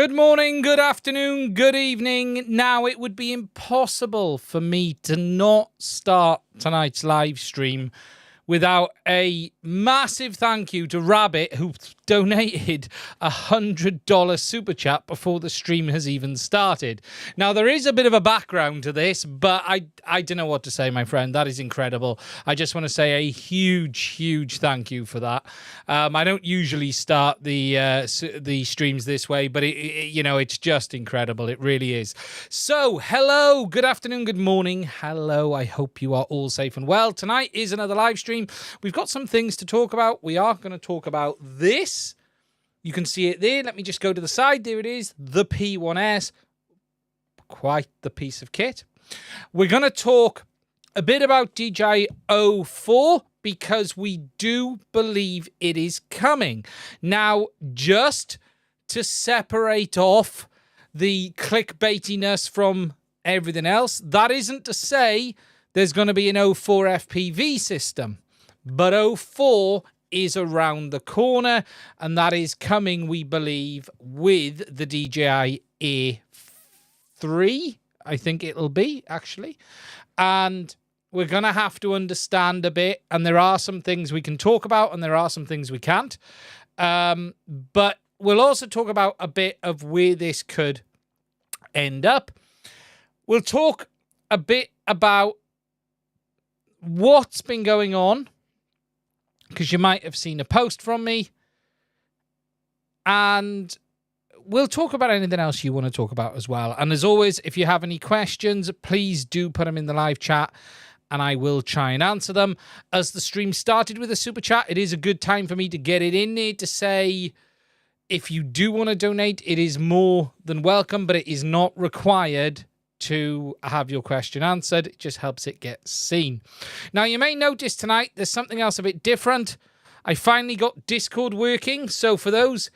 Good morning, good afternoon, good evening. Now, it would be impossible for me to not start tonight's live stream without a massive thank you to Rabbit, who donated $100 super chat before the stream has even started. Now, there is a bit of a background to this, but I don't know what to say, my friend. That is incredible. I just want to say a huge thank you for that. I don't usually start the streams this way, but it's just incredible. It really is. So, hello, good afternoon, good morning. Hello, I hope you are all safe and well. Tonight is another live stream. We've got some things to talk about. We are going to talk about this. You can see it there. Let me just go to the side. There it is. The P1S. Quite the piece of kit. We're going to talk a bit about DJI 04 because we do believe it is coming. Now, just to separate off the clickbaitiness from everything else, that isn't to say there's going to be an 04 FPV system. But 04 is around the corner, and that is coming, we believe, with the DJI Air 3, I think it'll be, actually. And we're going to have to understand a bit, and there are some things we can talk about, and there are some things we can't. But we'll also talk about a bit of where this could end up. We'll talk a bit about what's been going on, because you might have seen a post from me. And we'll talk about anything else you want to talk about as well. And as always, if you have any questions, please do put them in the live chat and I will try and answer them. As the stream started with a super chat, it is a good time for me to get it in there to say, if you do want to donate, it is more than welcome, but it is not required to have your question answered. It just helps it get seen. Now, you may notice tonight there's something else a bit different. I finally got Discord working. So for those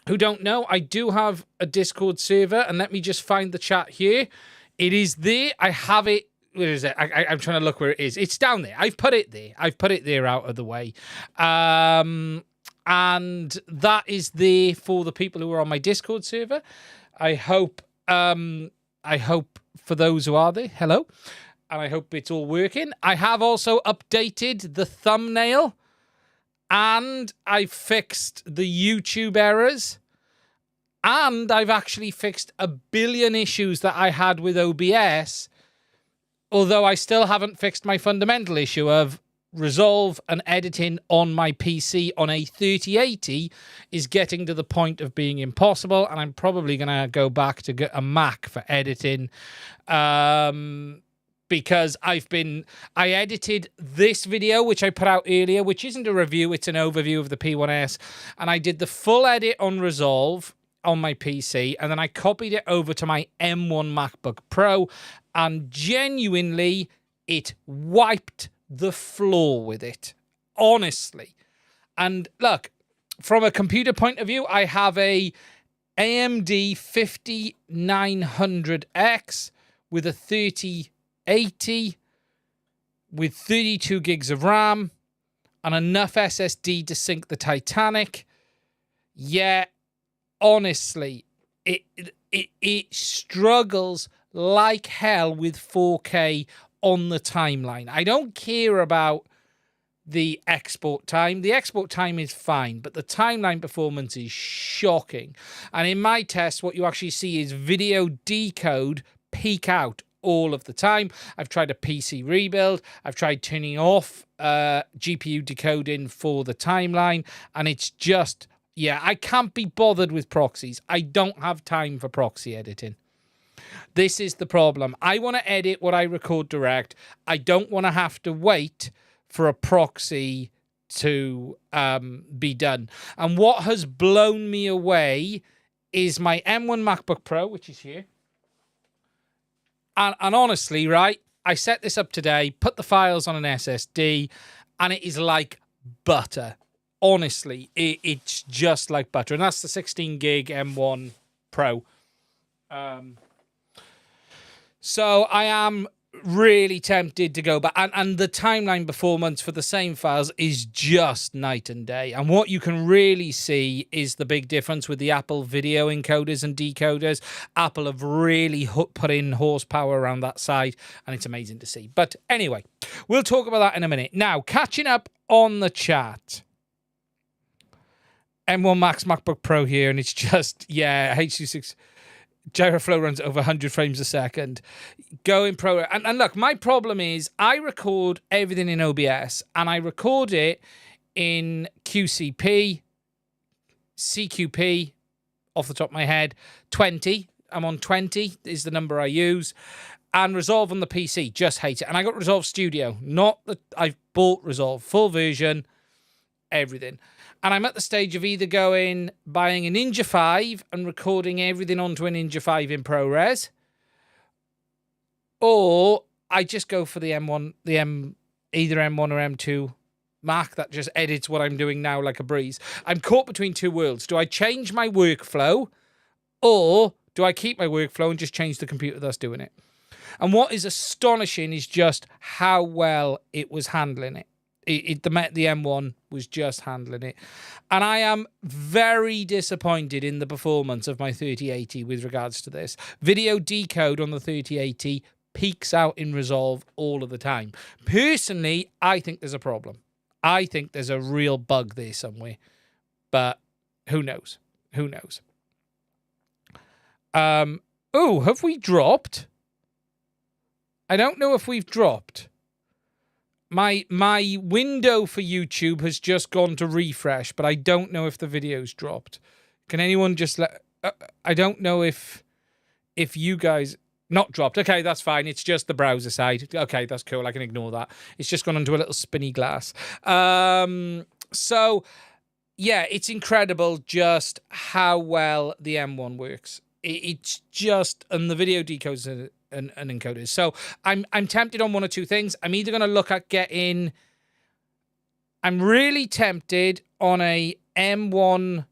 who don't know, I do have a Discord server, and let me just find the chat here. It is there. I have it. Where is it? I'm trying to look where it is. It's down there. I've put it there. I've put it there out of the way. And that is there for the people who are on my Discord server. I hope for those who are there, hello, and I hope it's all working. I have also updated the thumbnail, and I've fixed the YouTube errors, and I've actually fixed a billion issues that I had with OBS, although I still haven't fixed my fundamental issue of resolve and editing on my PC on a 3080 is getting to the point of being impossible, and I'm probably going to go back to get a Mac for editing, because I edited this video, which I put out earlier, which isn't a review, it's an overview of the P1S, and I did the full edit on Resolve on my PC, and then I copied it over to my M1 MacBook Pro, and genuinely, it wiped the floor with it, honestly. And look, from a computer point of view, I have a AMD 5900X with a 3080 with 32 gigs of RAM and enough SSD to sync the Titanic. Yeah, honestly, it struggles like hell with 4K on the timeline. I don't care about the export time. The export time is fine, but the timeline performance is shocking. And in my test, what you actually see is video decode peak out all of the time. I've tried a PC rebuild. I've tried turning off GPU decoding for the timeline, and it's just, yeah, I can't be bothered with proxies. I don't have time for proxy editing. This is the problem. I want to edit what I record direct. I don't want to have to wait for a proxy to be done. And what has blown me away is my M1 MacBook Pro, which is here. And honestly, right, I set this up today, put the files on an SSD, and it is like butter. Honestly, it's just like butter. And that's the 16 gig M1 Pro. So I am really tempted to go back. And the timeline performance for the same files is just night and day. And what you can really see is the big difference with the Apple video encoders and decoders. Apple have really put in horsepower around that side, and it's amazing to see. But anyway, we'll talk about that in a minute. Now, catching up on the chat. M1 Max MacBook Pro here, and it's just, yeah, H.264. Gyroflow runs over 100 frames a second. Going pro. And look, my problem is I record everything in OBS and I record it in QCP, CQP, off the top of my head, 20. I'm on 20 is the number I use. And Resolve on the PC. Just hate it. And I got Resolve Studio. Not that I've bought Resolve. Full version. Everything. And I'm at the stage of either buying a Ninja 5 and recording everything onto a Ninja 5 in ProRes, or I just go for the M1, either M1 or M2 Mac that just edits what I'm doing now like a breeze. I'm caught between two worlds. Do I change my workflow, or do I keep my workflow and just change the computer that's doing it? And what is astonishing is just how well it was handling it. The M1 was just handling it. And I am very disappointed in the performance of my 3080 with regards to this. Video decode on the 3080 peaks out in Resolve all of the time. Personally, I think there's a problem. I think there's a real bug there somewhere. But who knows? Who knows? Oh, have we dropped? I don't know if we've dropped. My window for YouTube has just gone to refresh, but I don't know if the video's dropped. Can anyone just let... I don't know if you guys... Not dropped. Okay, that's fine. It's just the browser side. Okay, that's cool. I can ignore that. It's just gone onto a little spinny glass. So, yeah, it's incredible just how well the M1 works. It's just... And the video decodes... And encoders. So I'm tempted on one or two things. I'm either going to look at getting... I'm really tempted on a M1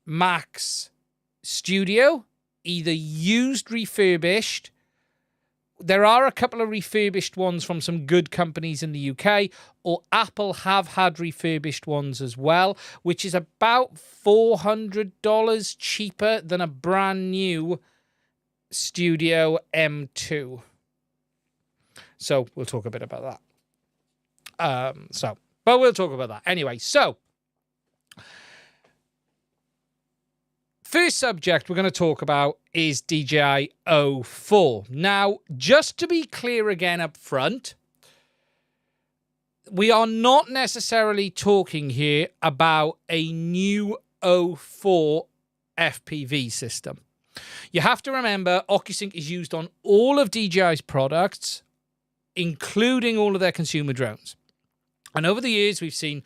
Max Studio, either used, refurbished. There are a couple of refurbished ones from some good companies in the UK, or Apple have had refurbished ones as well, which is about $400 cheaper than a brand new Studio M2. So we'll talk a bit about that. But we'll talk about that anyway. So first subject we're going to talk about is DJI O4. Now, just to be clear again up front, we are not necessarily talking here about a new O4 FPV system. You have to remember, OcuSync is used on all of DJI's products, including all of their consumer drones. And over the years, we've seen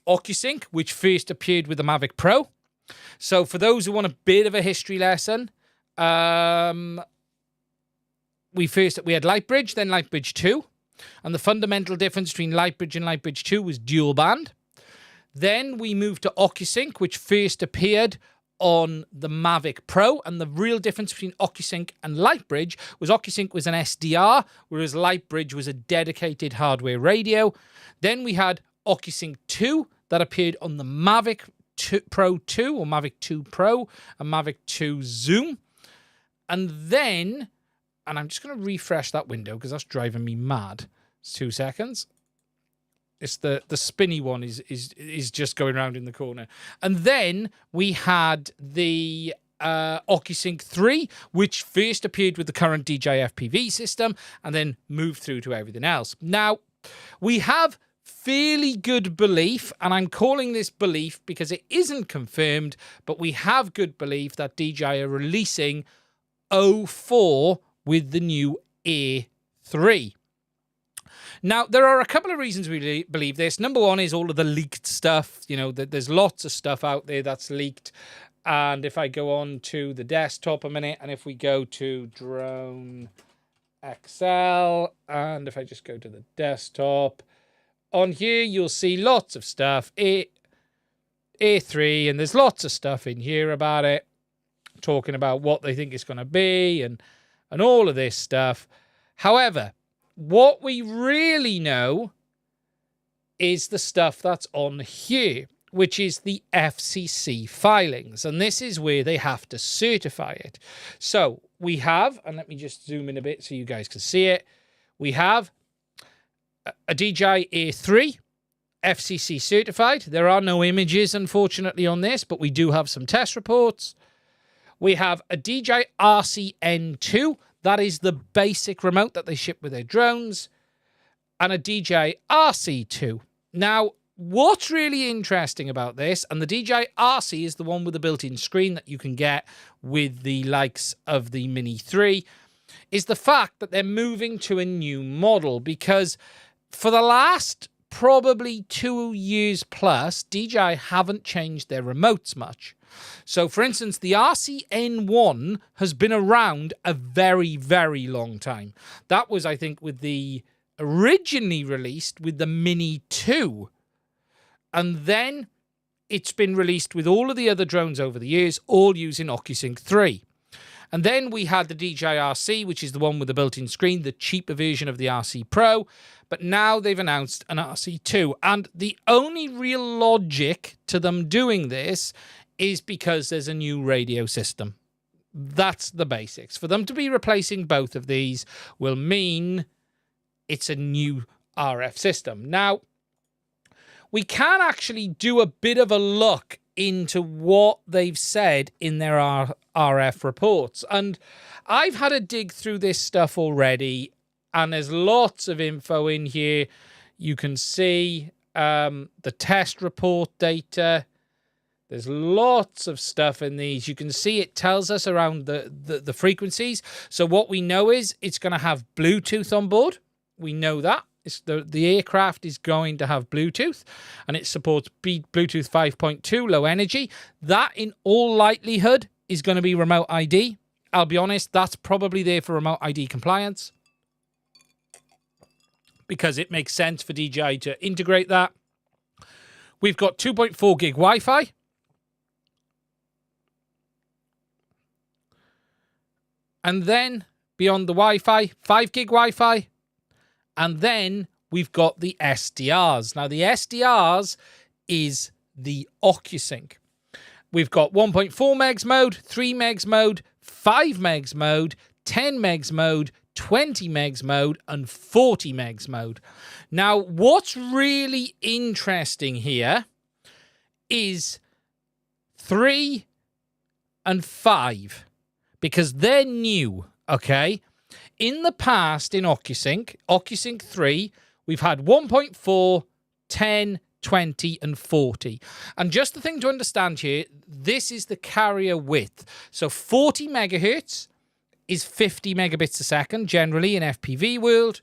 OcuSync, which first appeared with the Mavic Pro. So for those who want a bit of a history lesson, we had Lightbridge, then Lightbridge 2. And the fundamental difference between Lightbridge and Lightbridge 2 was dual band. Then we moved to OcuSync, which first appeared on the Mavic Pro, and the real difference between OcuSync and Lightbridge was OcuSync was an SDR, whereas Lightbridge was a dedicated hardware radio. Then we had OcuSync 2 that appeared on the Mavic Pro 2 or Mavic 2 Pro and Mavic 2 Zoom. And then, and I'm just going to refresh that window because that's driving me mad. It's 2 seconds. It's the spinny one is just going around in the corner. And then we had the OcuSync 3, which first appeared with the current DJI FPV system and then moved through to everything else. Now, we have fairly good belief, and I'm calling this belief because it isn't confirmed, but we have good belief that DJI are releasing O4 with the new Air 3. Now, there are a couple of reasons we believe this. Number one is all of the leaked stuff. You know, there's lots of stuff out there that's leaked. And if I go on to the desktop a minute, and if we go to Drone XL, and if I just go to the desktop, on here you'll see lots of stuff. A3, and there's lots of stuff in here about it, talking about what they think it's going to be and all of this stuff. However, what we really know is the stuff that's on here, which is the FCC filings. And this is where they have to certify it. So we have, and let me just zoom in a bit so you guys can see it. We have a DJI Air 3, FCC certified. There are no images, unfortunately, on this, but we do have some test reports. We have a DJI RCN2. That is the basic remote that they ship with their drones. And a DJI RC2. Now, what's really interesting about this, and the DJI RC is the one with the built-in screen that you can get with the likes of the Mini 3, is the fact that they're moving to a new model, because for the last probably 2 years plus, DJI haven't changed their remotes much. So, for instance, the RCN1 has been around a very, very long time. That was, I think, with the originally released with the Mini 2. And then it's been released with all of the other drones over the years, all using OcuSync 3. And then we had the DJI RC, which is the one with the built-in screen, the cheaper version of the RC Pro. But now they've announced an RC2. And the only real logic to them doing this is because there's a new radio system. That's the basics. For them to be replacing both of these will mean it's a new RF system. Now, we can actually do a bit of a look into what they've said in their RF reports. And I've had a dig through this stuff already, and there's lots of info in here. You can see the test report data. There's lots of stuff in these. You can see it tells us around the frequencies. So what we know is it's going to have Bluetooth on board. We know that. The aircraft is going to have Bluetooth, and it supports Bluetooth 5.2 low energy. That, in all likelihood, is going to be remote ID. I'll be honest, that's probably there for remote ID compliance, because it makes sense for DJI to integrate that. We've got 2.4 gig Wi-Fi. And then, beyond the Wi-Fi, 5 gig Wi-Fi. And then we've got the SDRs. Now, the SDRs is the OcuSync. We've got 1.4 megs mode, 3 megs mode, 5 megs mode, 10 megs mode, 20 megs mode, and 40 megs mode. Now, what's really interesting here is 3 and 5, because they're new, okay? In the past, in OcuSync 3, we've had 1.4, 10, 20, and 40. And just the thing to understand here, this is the carrier width. So 40 megahertz is 50 megabits a second, generally in FPV world.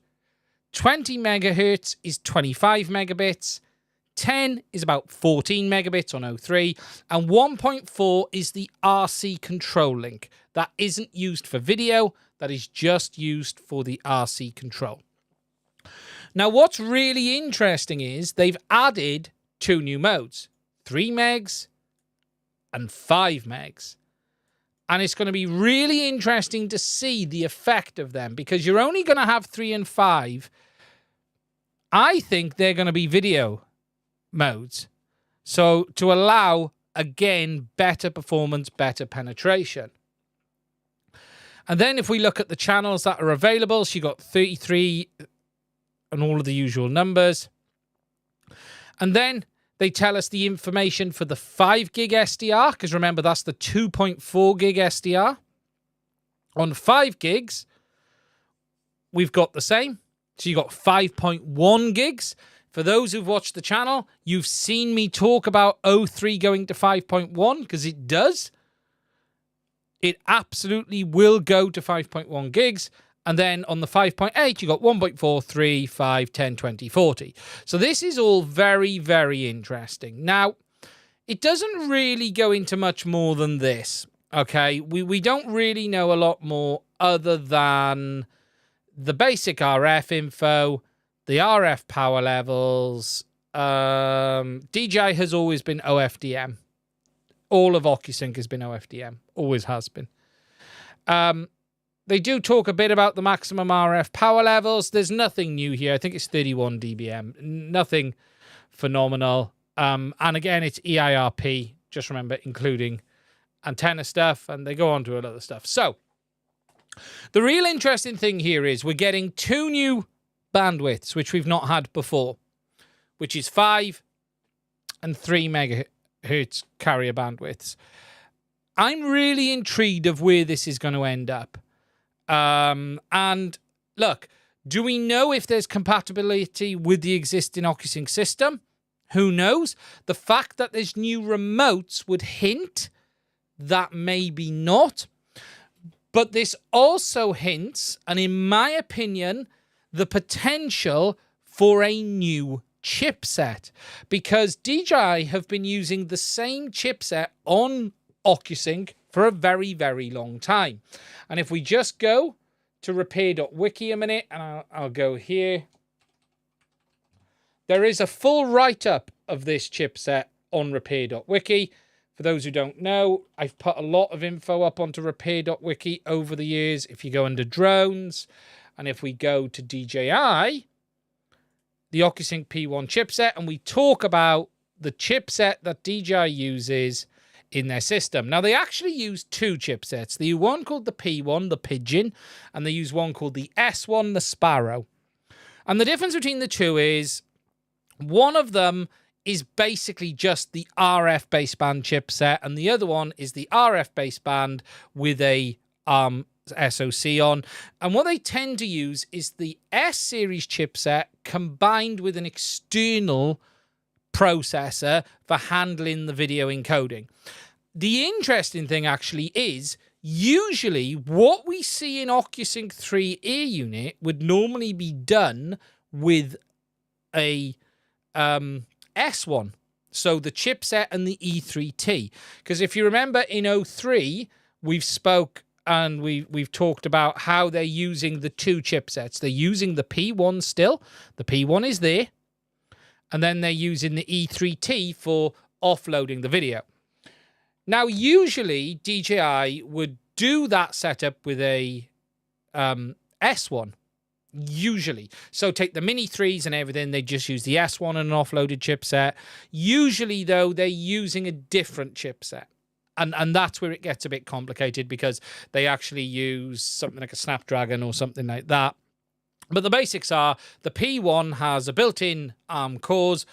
20 megahertz is 25 megabits. 10 is about 14 megabits on O3. And 1.4 is the RC control link. That isn't used for video. That is just used for the RC control. Now, what's really interesting is they've added 2 new modes, 3 megs and 5 megs. And it's going to be really interesting to see the effect of them, because you're only going to have 3 and 5. I think they're going to be video modes. So to allow, again, better performance, better penetration. And then if we look at the channels that are available, so you got 33 and all of the usual numbers. And then they tell us the information for the 5 gig SDR, because remember, that's the 2.4 gig SDR. On 5 gigs, we've got the same. So you got 5.1 gigs. For those who've watched the channel, you've seen me talk about O3 going to 5.1, because it does. It absolutely will go to 5.1 gigs. And then on the 5.8, you got 1.4, 3, 5, 10, 20, 40. So this is all very, very interesting. Now, it doesn't really go into much more than this, okay? We don't really know a lot more other than the basic RF info, the RF power levels. DJI has always been OFDM. All of OcuSync has been OFDM. Always has been. They do talk a bit about the maximum RF power levels. There's nothing new here. I think it's 31 dBm. Nothing phenomenal. And again, it's EIRP. Just remember, including antenna stuff. And they go on to a lot of stuff. So the real interesting thing here is we're getting 2 new bandwidths, which we've not had before, which is 5 and 3 megahertz carrier bandwidths. I'm really intrigued of where this is going to end up. And look, do we know if there's compatibility with the existing OcuSync system? Who knows? The fact that there's new remotes would hint that maybe not. But this also hints, and in my opinion, the potential for a new chipset, because DJI have been using the same chipset on OcuSync for a very, very long time. And if we just go to repair.wiki a minute, and I'll go here, there is a full write-up of this chipset on repair.wiki. For those who don't know, I've put a lot of info up onto repair.wiki over the years. If you go under drones, and if we go to DJI, the OcuSync P1 chipset, and we talk about the chipset that DJI uses in their system. Now, they actually use 2 chipsets. They use one called the P1, the Pigeon, and they use one called the S1, the Sparrow. And the difference between the 2 is one of them is basically just the RF baseband chipset, and the other one is the RF baseband with a SoC on. And what they tend to use is the S series chipset combined with an external processor for handling the video encoding. The interesting thing actually is usually what we see in OcuSync 3 Air unit would normally be done with a S1. So the chipset and the E3T. Because if you remember in 03, we've spoke and we've talked about how they're using the 2 chipsets. They're using the P1 still. The P1 is there. And then they're using the E3T for offloading the video. Now, usually DJI would do that setup with a S1. Usually. So take the Mini 3s and everything, they just use the S1 and an offloaded chipset. Usually, though, they're using a different chipset. And that's where it gets a bit complicated, because they actually use something like a Snapdragon or something like that. But the basics are the P1 has a built-in ARM cores,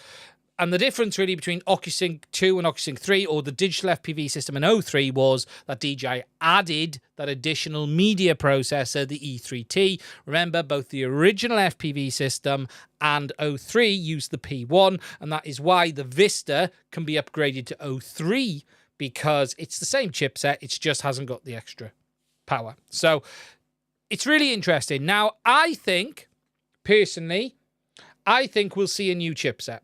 and the difference really between OcuSync 2 and OcuSync 3, or the digital FPV system in 03, was that DJI added that additional media processor, the E3T. Remember, both the original FPV system and 03 used the P1, and that is why the Vista can be upgraded to 03, because it's the same chipset, it just hasn't got the extra power. So it's really interesting. Now, I think, personally, we'll see a new chipset.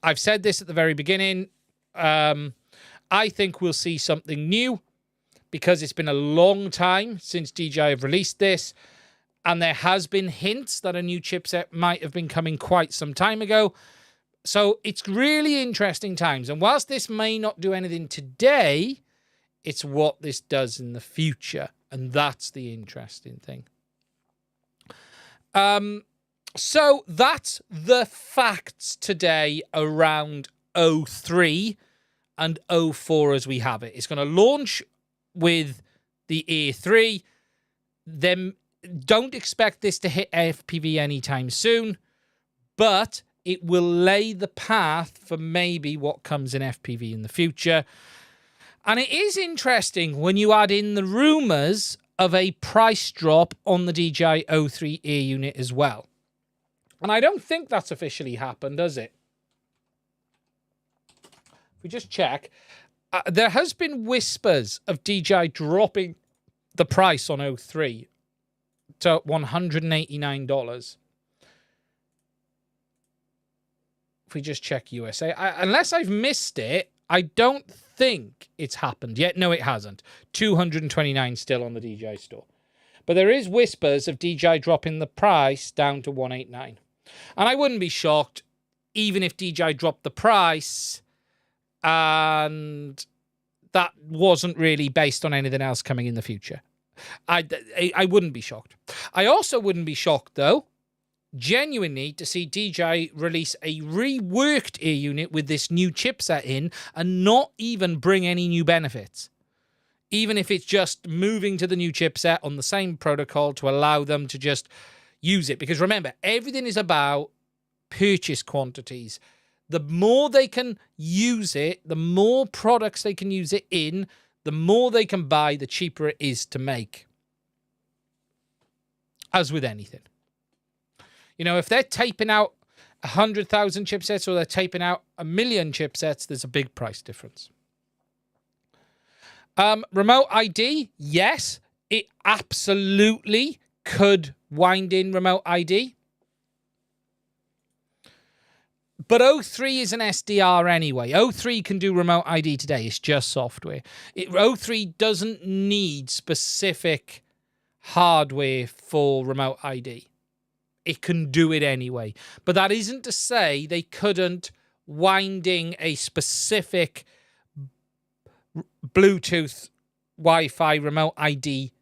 I've said this at the very beginning. I think we'll see something new, because it's been a long time since DJI have released this, and there has been hints that a new chipset might have been coming quite some time ago. So it's really interesting times. And whilst this may not do anything today, it's what this does in the future. And that's the interesting thing. So that's the facts today around 03 and 04 as we have it. It's going to launch with the Air 3. Then don't expect this to hit FPV anytime soon, but it will lay the path for maybe what comes in FPV in the future. And it is interesting when you add in the rumours of a price drop on the DJI 03 Air unit as well. And I don't think that's officially happened, has it? If we just check, there has been whispers of DJI dropping the price on 03 to $189. If we just check USA, unless I've missed it, I don't think it's happened yet. No, it hasn't. $229 still on the DJI store. But there is whispers of DJI dropping the price down to $189. And I wouldn't be shocked even if DJI dropped the price and that wasn't really based on anything else coming in the future. I wouldn't be shocked. I also wouldn't be shocked, though, genuinely, to see DJI release a reworked ear unit with this new chipset in and not even bring any new benefits. Even if it's just moving to the new chipset on the same protocol to allow them to just use it. Because remember, everything is about purchase quantities. The more they can use it, the more products they can use it in, the more they can buy, the cheaper it is to make. As with anything. You know, if they're taping out 100,000 chipsets or they're taping out 1 million chipsets, there's a big price difference. Remote ID, yes, it absolutely could wind in remote ID. But O3 is an SDR anyway. O3 can do remote ID today. It's just software. O3 doesn't need specific hardware for remote ID. It can do it anyway. But that isn't to say they couldn't winding a specific Bluetooth Wi-Fi remote ID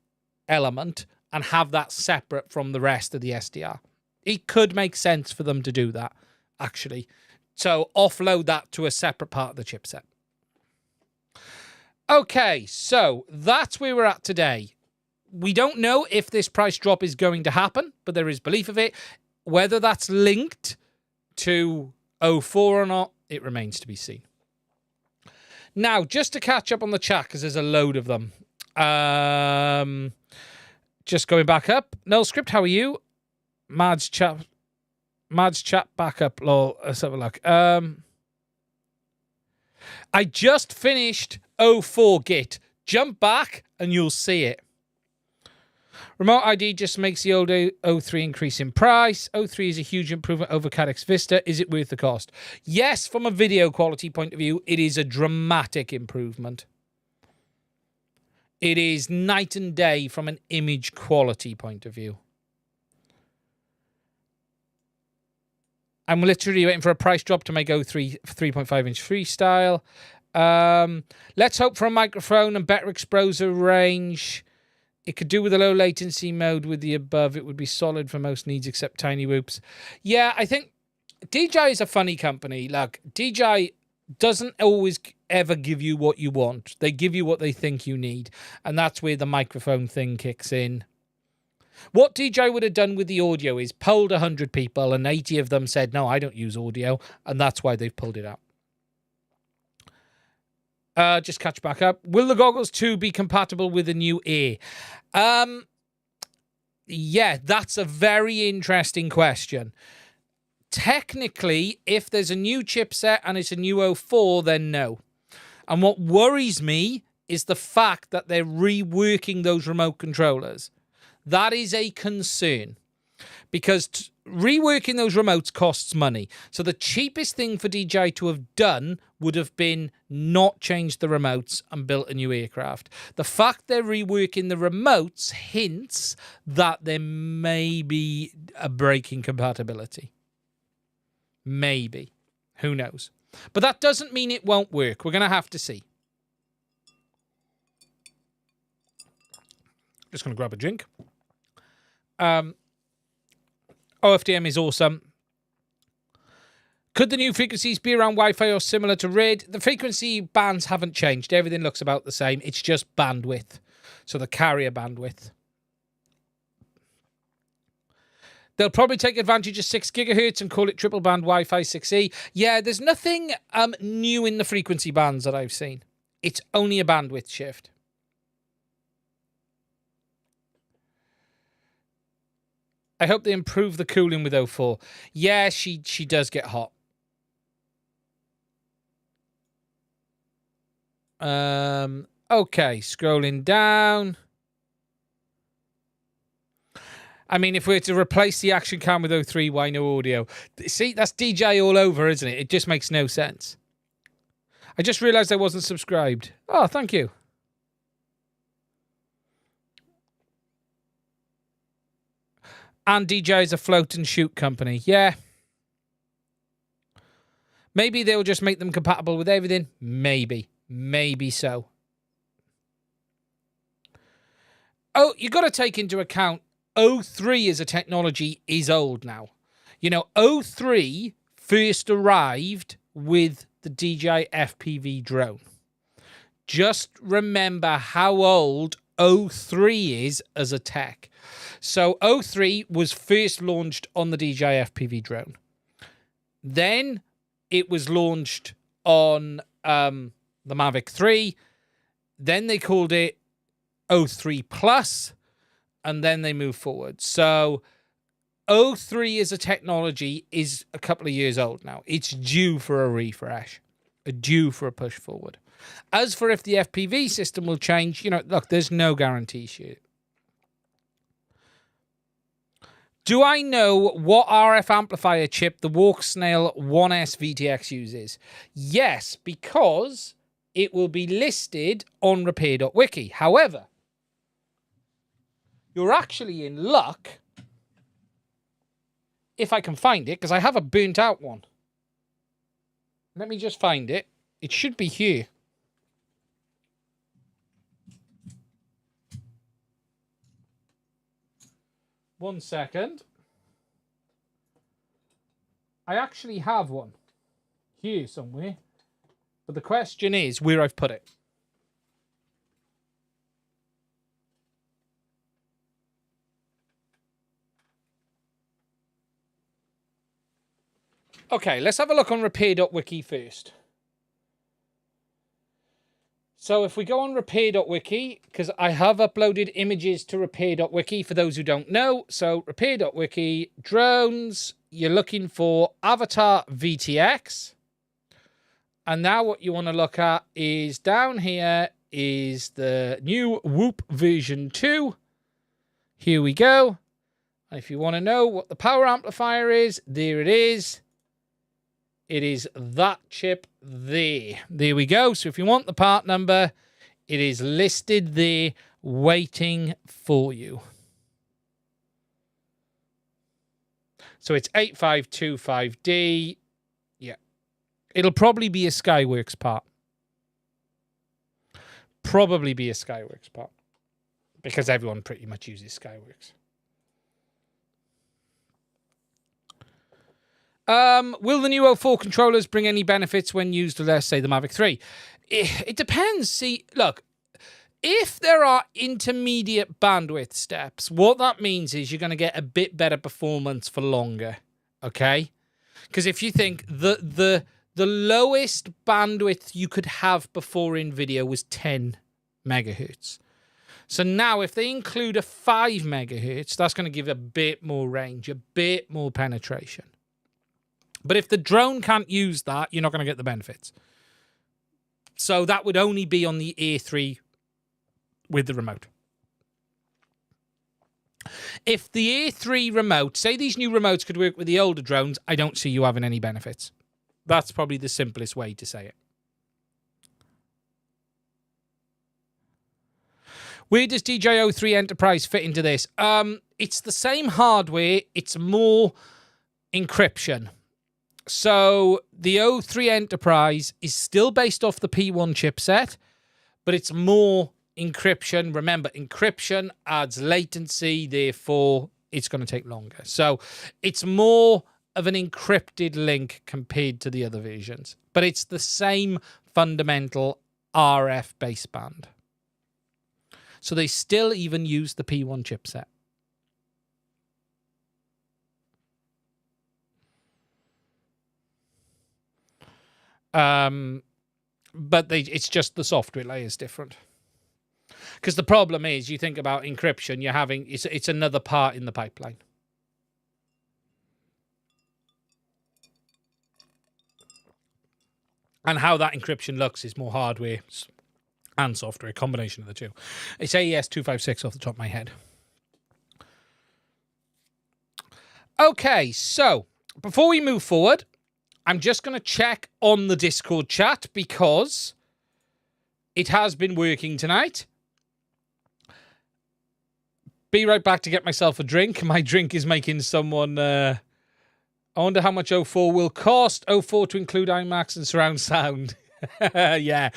element and have that separate from the rest of the SDR. It could make sense for them to do that, actually. So offload that to a separate part of the chipset. Okay, so that's where we're at today. We don't know if this price drop is going to happen, but there is belief of it. Whether that's linked to 04 or not, it remains to be seen. Now, just to catch up on the chat, because there's a load of them. Just going back up. Null Script, how are you? Mad's chat back up. Lol. Let's have a look. I just finished 04 Git. Jump back and you'll see it. Remote ID just makes the old 03 increase in price. 03 is a huge improvement over Cadex Vista. Is it worth the cost? Yes, from a video quality point of view, it is a dramatic improvement. It is night and day from an image quality point of view. I'm literally waiting for a price drop to make 03 3.5-inch freestyle. Let's hope for a microphone and better exposure range. It could do with a low latency mode with the above. It would be solid for most needs except tiny whoops. Yeah, I think DJI is a funny company. Like, DJI doesn't always ever give you what you want. They give you what they think you need. And that's where the microphone thing kicks in. What DJI would have done with the audio is polled 100 people and 80 of them said, no, I don't use audio. And that's why they've pulled it out. Just catch back up. Will the goggles 2 be compatible with the new Air? Yeah, that's a very interesting question. Technically, if there's a new chipset and it's a new 04, then no. And what worries me is the fact that they're reworking those remote controllers. That is a concern. Because reworking those remotes costs money. So the cheapest thing for DJI to have done would have been not change the remotes and built a new aircraft. The fact they're reworking the remotes hints that there may be a break in compatibility. Maybe. Who knows? But that doesn't mean it won't work. We're going to have to see. Just going to grab a drink. OFDM is awesome. Could the new frequencies be around Wi-Fi or similar to RID? The frequency bands haven't changed. Everything looks about the same. It's just bandwidth. So the carrier bandwidth. They'll probably take advantage of 6 gigahertz and call it triple band Wi-Fi 6E. Yeah, there's nothing new in the frequency bands that I've seen. It's only a bandwidth shift. I hope they improve the cooling with 04. Yeah, she does get hot. Okay, scrolling down. I mean, if we were to replace the action cam with 03, why no audio? See, that's DJI all over, isn't it? It just makes no sense. I just realized I wasn't subscribed. Oh, thank you. And DJI is a float and shoot company. Yeah. Maybe they'll just make them compatible with everything. Maybe. Maybe so. oh, you got to take into account O3 as a technology is old now. You know, O3 first arrived with the DJI FPV drone. Just remember how old O3 is as a tech. So O3 was first launched on the DJI FPV drone. Then it was launched on the Mavic 3. Then they called it O3 Plus, and then they moved forward. So O3 as a technology is a couple of years old now. It's due for a refresh, due for a push forward. As for if the FPV system will change, you know, look, there's no guarantees here. Do I know what RF amplifier chip the Walksnail P1S VTX uses? Yes, because it will be listed on repair.wiki. However, you're actually in luck if I can find it, because I have a burnt out one. Let me just find it. It should be here. One second. I actually have one here somewhere. But the question is where I've put it. Okay, let's have a look on repair.wiki first. So if we go on repair.wiki, because I have uploaded images to repair.wiki for those who don't know. So repair.wiki, drones, you're looking for Avatar VTX. And now what you want to look at is down here is the new Whoop version 2. Here we go. And if you want to know what the power amplifier is, there it is. It is that chip there. There we go. So if you want the part number, it is listed there waiting for you. So it's 8525D. Yeah. It'll probably be a Skyworks part. Probably be a Skyworks part. Because everyone pretty much uses Skyworks. Will the new O4 controllers bring any benefits when used with, let's say, the Mavic 3? It depends. See, look, if there are intermediate bandwidth steps, what that means is you're going to get a bit better performance for longer, okay? Because if you think the lowest bandwidth you could have before in video was 10 megahertz. So now if they include a 5 megahertz, that's going to give a bit more range, a bit more penetration. But if the drone can't use that, you're not going to get the benefits. So that would only be on the Air 3 with the remote. If the Air 3 remote, say these new remotes could work with the older drones, I don't see you having any benefits. That's probably the simplest way to say it. Where does DJI 3 Enterprise fit into this? It's the same hardware. It's more encryption. So the O3 Enterprise is still based off the P1 chipset, but it's more encryption. Remember, encryption adds latency, therefore it's going to take longer. So it's more of an encrypted link compared to the other versions, but it's the same fundamental RF baseband. So they still even use the P1 chipset. But it's just the software layer is different. Because the problem is, you think about encryption, you're having it's another part in the pipeline. And how that encryption looks is more hardware and software, a combination of the two. It's AES 256 off the top of my head. Okay, so before we move forward, I'm just going to check on the Discord chat because it has been working tonight. Be right back to get myself a drink. My drink is making someone... I wonder how much O4 will cost. O4 to include IMAX and surround sound. Yeah,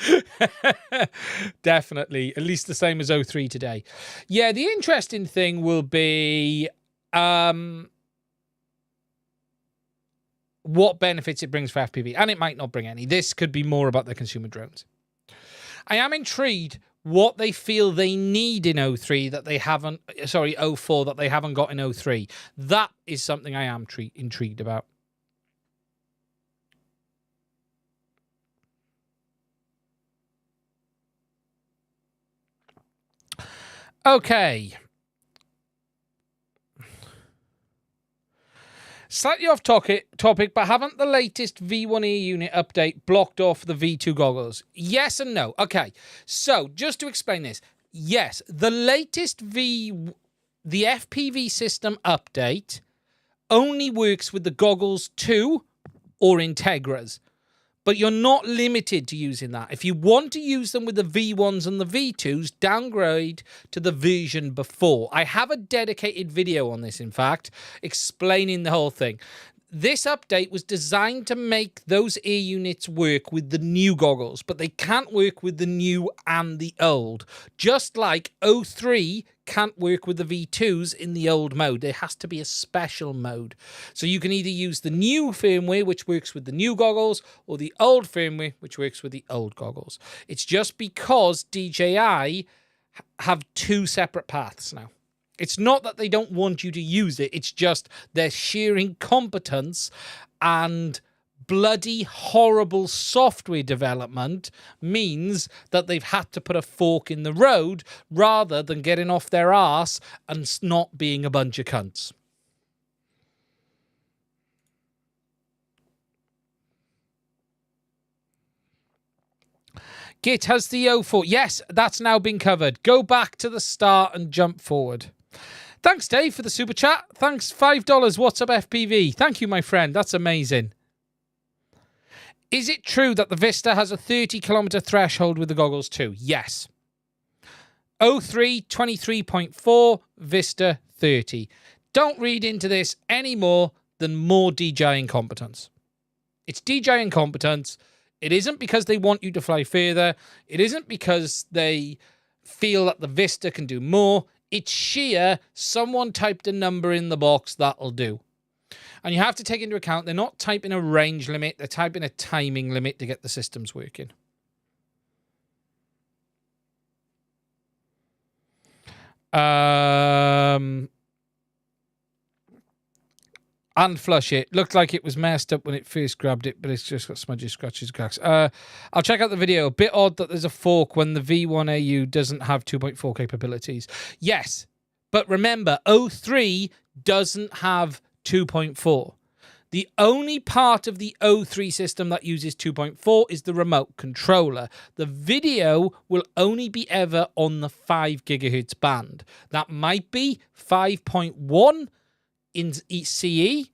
definitely. At least the same as O3 today. Yeah, the interesting thing will be what benefits it brings for FPV. And it might not bring any. This could be more about the consumer drones. I am intrigued what they feel they need in O3 that they haven't, sorry, O4 that they haven't got in O3. That is something I am intrigued about. Okay. Slightly off topic, but haven't the latest V1A unit update blocked off the V2 goggles? Yes and no. Okay, so just to explain this. Yes, the latest the FPV system update only works with the goggles 2 or Integras. But you're not limited to using that. If you want to use them with the V1s and the V2s, downgrade to the version before. I have a dedicated video on this, in fact, explaining the whole thing. This update was designed to make those ear units work with the new goggles, but they can't work with the new and the old. Just like O3 can't work with the V2s in the old mode. There has to be a special mode. So you can either use the new firmware, which works with the new goggles, or the old firmware, which works with the old goggles. It's just because DJI have two separate paths now. It's not that they don't want you to use it. It's just their sheer incompetence and bloody horrible software development means that they've had to put a fork in the road rather than getting off their arse and not being a bunch of cunts. Git has the O4. Yes, that's now been covered. Go back to the start and jump forward. Thanks, Dave, for the super chat. Thanks, $5. What's up, FPV? Thank you, my friend. That's amazing. Is it true that the Vista has a 30-kilometer threshold with the goggles too? Yes. O3, 23.4, Vista, 30. Don't read into this any more than more DJI incompetence. It's DJI incompetence. It isn't because they want you to fly further. It isn't because they feel that the Vista can do more. It's sheer, someone typed a number in the box, that'll do. And you have to take into account, they're not typing a range limit, they're typing a timing limit to get the systems working. Unflush it. Looked like it was messed up when it first grabbed it, but it's just got smudges, scratches, cracks. I'll check out the video. A bit odd that there's a fork when the V1AU doesn't have 2.4 capabilities. Yes, but remember, O3 doesn't have 2.4. The only part of the O3 system that uses 2.4 is the remote controller. The video will only be ever on the 5 gigahertz band. That might be 5.1 in CE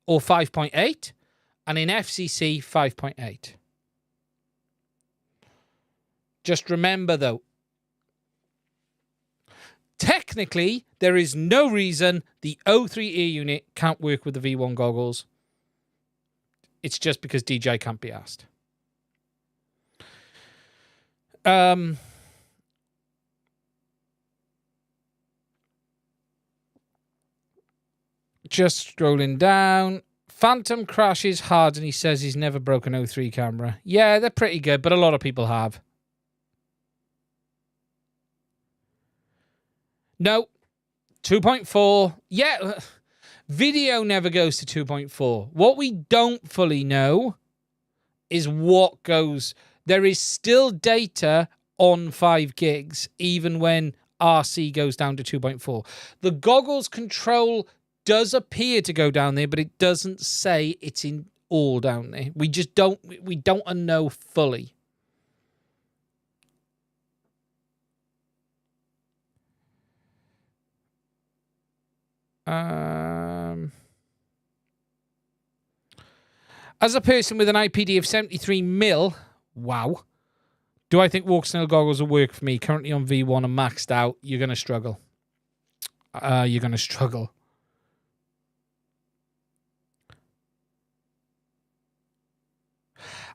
or 5.8, and in FCC 5.8. Just remember though, technically there is no reason the O3 ear unit can't work with the V1 goggles. It's just because DJI can't be asked. Just scrolling down. Phantom crashes hard and he says he's never broken O3 camera. Yeah, they're pretty good, but a lot of people have. No. 2.4. Yeah. Video never goes to 2.4. What we don't fully know is what goes. There is still data on 5 gigs, even when RC goes down to 2.4. The goggles control does appear to go down there, but it doesn't say it's in all down there. We just don't know fully. As a person with an IPD of 73 mil, wow, do I think Walksnail goggles will work for me? Currently on V1 and maxed out, you're going to struggle. You're going to struggle.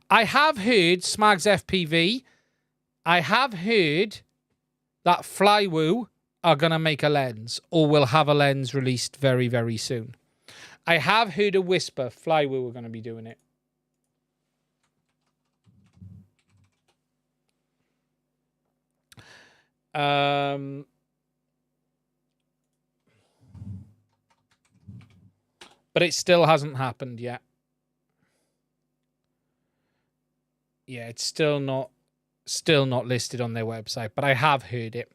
I have heard, Smags FPV, I have heard that Flywoo are going to make a lens, or will have a lens released very, very soon. I have heard a whisper Flywoo are going to be doing it. But it still hasn't happened yet. Yeah, it's still not listed on their website, but I have heard it.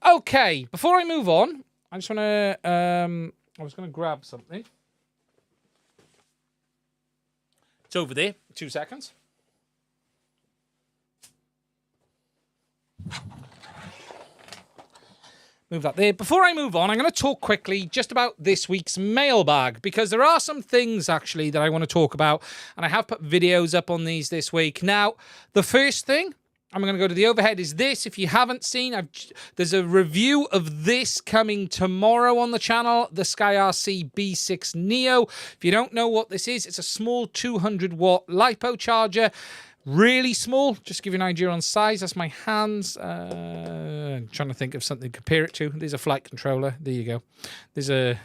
Okay, before I move on, I just want to I was going to grab something. It's over there. 2 seconds. Move that there. Before I move on, I'm going to talk quickly just about this week's mailbag, because there are some things actually that I want to talk about, and I have put videos up on these this week. Now, the first thing, I'm going to go to the overhead, is this. If you haven't seen, there's a review of this coming tomorrow on the channel, the Sky RC B6 Neo. If you don't know what this is, it's a small 200-watt LiPo charger. Really small, just to give you an idea on size. That's my hands. I'm trying to think of something to compare it to. There's a flight controller. There you go. There's a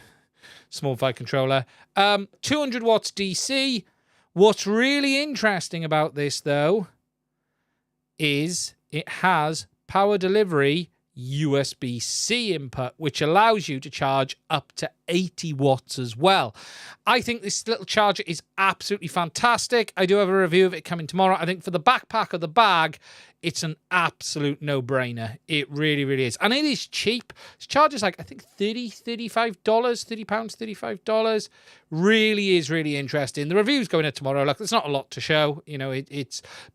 small flight controller. 200 watts DC. What's really interesting about this, though, is it has power delivery USB-C input, which allows you to charge up to 80 watts as well. I think this little charger is absolutely fantastic. I do have a review of it coming tomorrow. I think for the backpack of the bag, it's an absolute no-brainer. It really, really is. And it is cheap. This charger's like, I think $35, $35. Really is really interesting. The review's going out tomorrow. Look, there's not a lot to show. You know,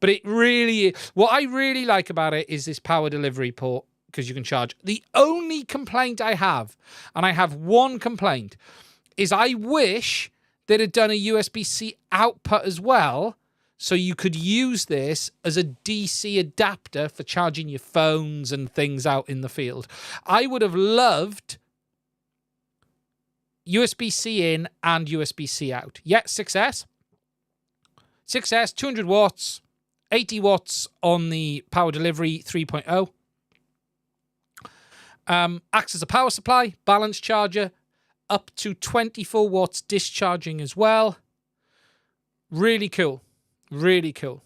but it really, what I really like about it is this power delivery port, because you can charge. The only complaint I have, and I have one complaint, is I wish they'd have done a USB-C output as well, so you could use this as a DC adapter for charging your phones and things out in the field. I would have loved USB-C in and USB-C out. Yeah, 6S. 6S, 200 watts, 80 watts on the power delivery 3.0. Acts as a power supply, balance charger, up to 24 watts discharging as well. Really cool. Really cool.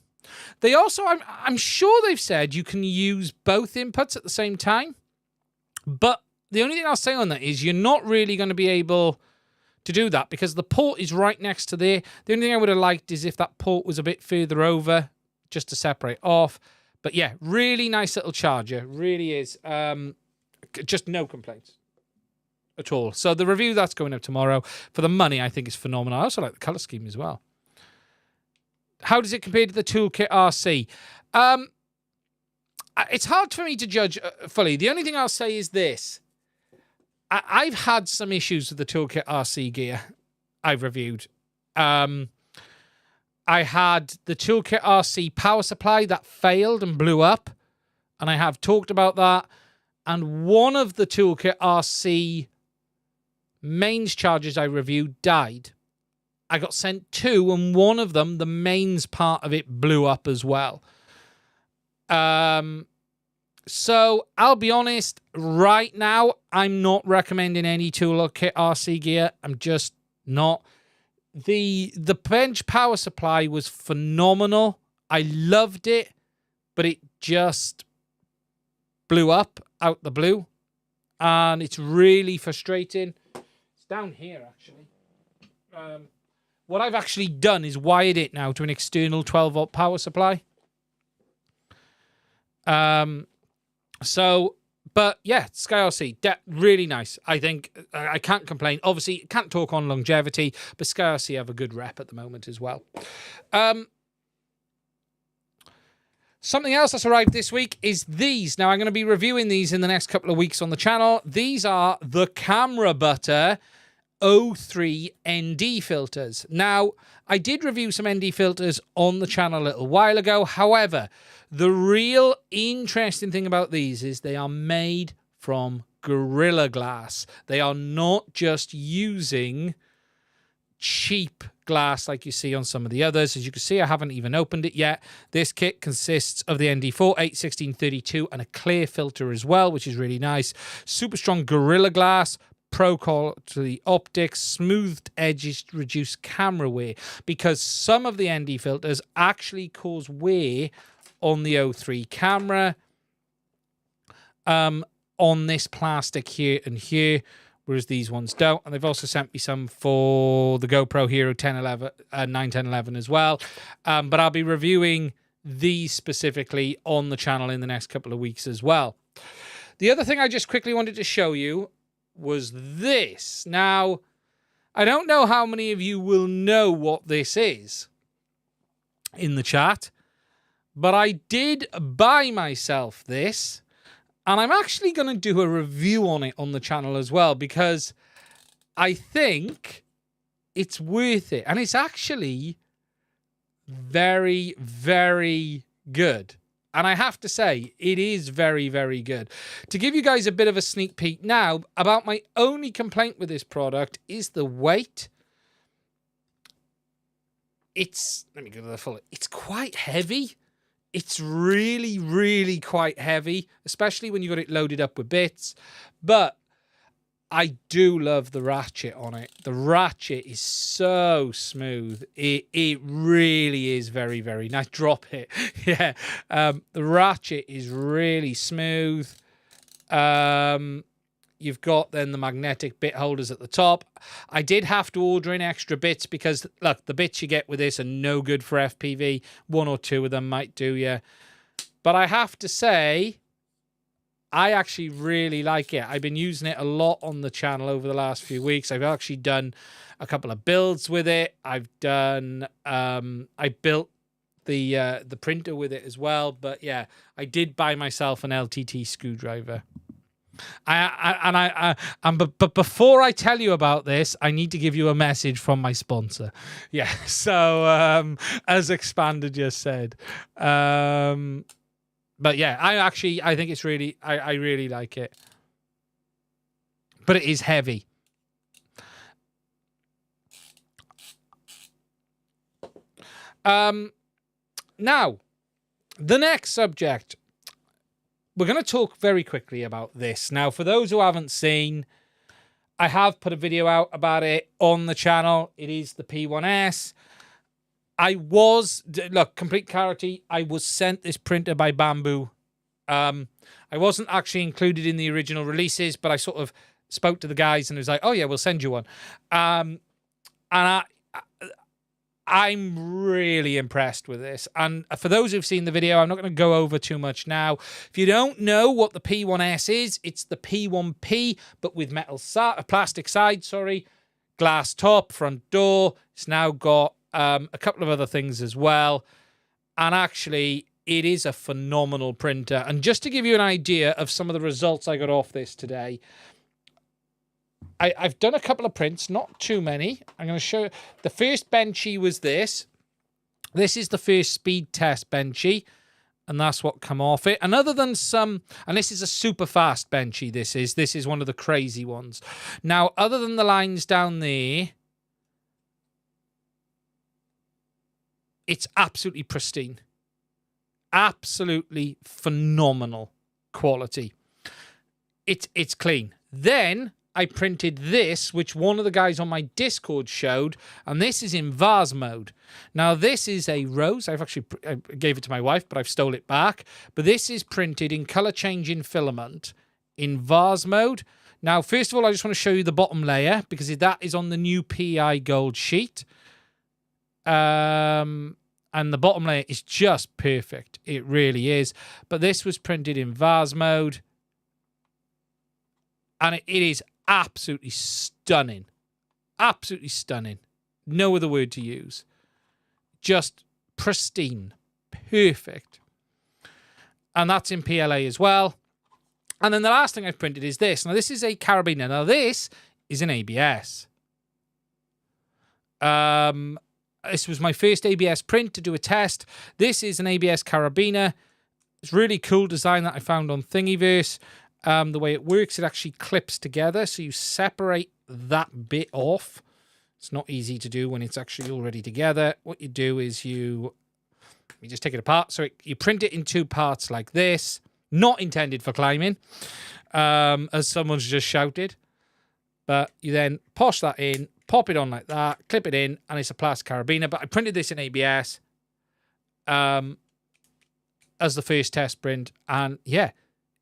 They also, I'm sure they've said you can use both inputs at the same time. But the only thing I'll say on that is you're not really going to be able to do that because the port is right next to there. The only thing I would have liked is if that port was a bit further over just to separate off. But yeah, really nice little charger. Really is. Just no complaints at all. So the review that's going up tomorrow for the money, I think is phenomenal. I also like the color scheme as well. How does it compare to the Toolkit RC? It's hard for me to judge fully. The only thing I'll say is this. I've had some issues with the Toolkit RC gear I've reviewed. I had the Toolkit RC power supply that failed and blew up, and I have talked about that. And one of the Toolkit RC mains chargers I reviewed died. I got sent 2, and one of them, the mains part of it, blew up as well. So I'll be honest, right now, I'm not recommending any Toolkit RC gear. I'm just not. The bench power supply was phenomenal. I loved it, but it just blew up out the blue, and it's really frustrating. It's down here, actually. What I've actually done is wired it now to an external 12-volt power supply. But yeah, Sky RC, really nice. I think I can't complain. Obviously, can't talk on longevity, but Sky RC have a good rep at the moment as well. Something else that's arrived this week is these. Now, I'm going to be reviewing these in the next couple of weeks on the channel. These are the Camera Butter 03 ND filters. Now, I did review some ND filters on the channel a little while ago. However, the real interesting thing about these is they are made from Gorilla Glass. They are not just using cheap glass like you see on some of the others. As you can see, I haven't even opened it yet. This kit consists of the ND4 81632 and a clear filter as well, which is really nice. Super strong Gorilla Glass, pro quality optics, smoothed edges, reduced camera wear, because some of the ND filters actually cause wear on the O3 camera, on this plastic here and here, whereas these ones don't. And they've also sent me some for the GoPro Hero 1011, 91011 as well. But I'll be reviewing these specifically on the channel in the next couple of weeks as well. The other thing I just quickly wanted to show you was this. Now, I don't know how many of you will know what this is in the chat, but I did buy myself this. And I'm actually going to do a review on it on the channel as well, because I think it's worth it. And it's actually very, very good. And I have to say, it is very, very good. To give you guys a bit of a sneak peek now, about my only complaint with this product is the weight. Let me go to the full. It's quite heavy. It's really, really quite heavy, especially when you got it loaded up with bits. But I do love the ratchet on it. The ratchet is so smooth. It really is very, very nice. Drop it. Yeah. The ratchet is really smooth. You've got then the magnetic bit holders at the top. I did have to order in extra bits because, look, the bits you get with this are no good for FPV. One or two of them might do you. But I have to say, I actually really like it. I've been using it a lot on the channel over the last few weeks. I've actually done a couple of builds with it. I've done, I built the printer with it as well. But yeah, I did buy myself an LTT screwdriver. But before I tell you about this, I need to give you a message from my sponsor. Yeah, so as Expander just said, but yeah, I think it's really, I really like it, but it is heavy. Now, the next subject. We're going to talk very quickly about this. Now, for those who haven't seen, I have put a video out about it on the channel. It is the P1S. Look, complete clarity, I was sent this printer by Bambu. I wasn't actually included in the original releases, but I sort of spoke to the guys and it was like, oh yeah, we'll send you one. And I'm really impressed with this. And for those who've seen the video, I'm not going to go over too much now. If you don't know what the P1S is, it's the P1P, but with plastic side, glass top, front door. It's now got a couple of other things as well. And actually, it is a phenomenal printer. And just to give you an idea of some of the results I got off this today, I've done a couple of prints, not too many. I'm going to show you. The first benchy was this. This is the first speed test benchy, and that's what come off it. And other than some, and this is a super fast benchy, this is one of the crazy ones. Now, other than the lines down there, it's absolutely pristine. Absolutely phenomenal quality. It's clean. Then I printed this, which one of the guys on my Discord showed, and this is in vase mode. Now, this is a rose. I gave it to my wife, but I've stole it back. But this is printed in color changing filament in vase mode. Now, first of all, I just want to show you the bottom layer because that is on the new PI gold sheet. And the bottom layer is just perfect. It really is. But this was printed in vase mode. And it is absolutely stunning. Absolutely stunning. No other word to use. Just pristine. Perfect. And that's in PLA as well. And then the last thing I've printed is this. Now, this is a carabiner. Now, this is an ABS. This was my first ABS print to do a test. This is an ABS carabiner. It's really cool design that I found on Thingiverse. The way it works, it actually clips together, so you separate that bit off. It's not easy to do when it's actually already together. What you do is you just take it apart. So you print it in 2 parts like this. Not intended for climbing, as someone's just shouted. But you then posh that in, pop it on like that, clip it in, and it's a plastic carabiner. But I printed this in ABS as the first test print. And yeah,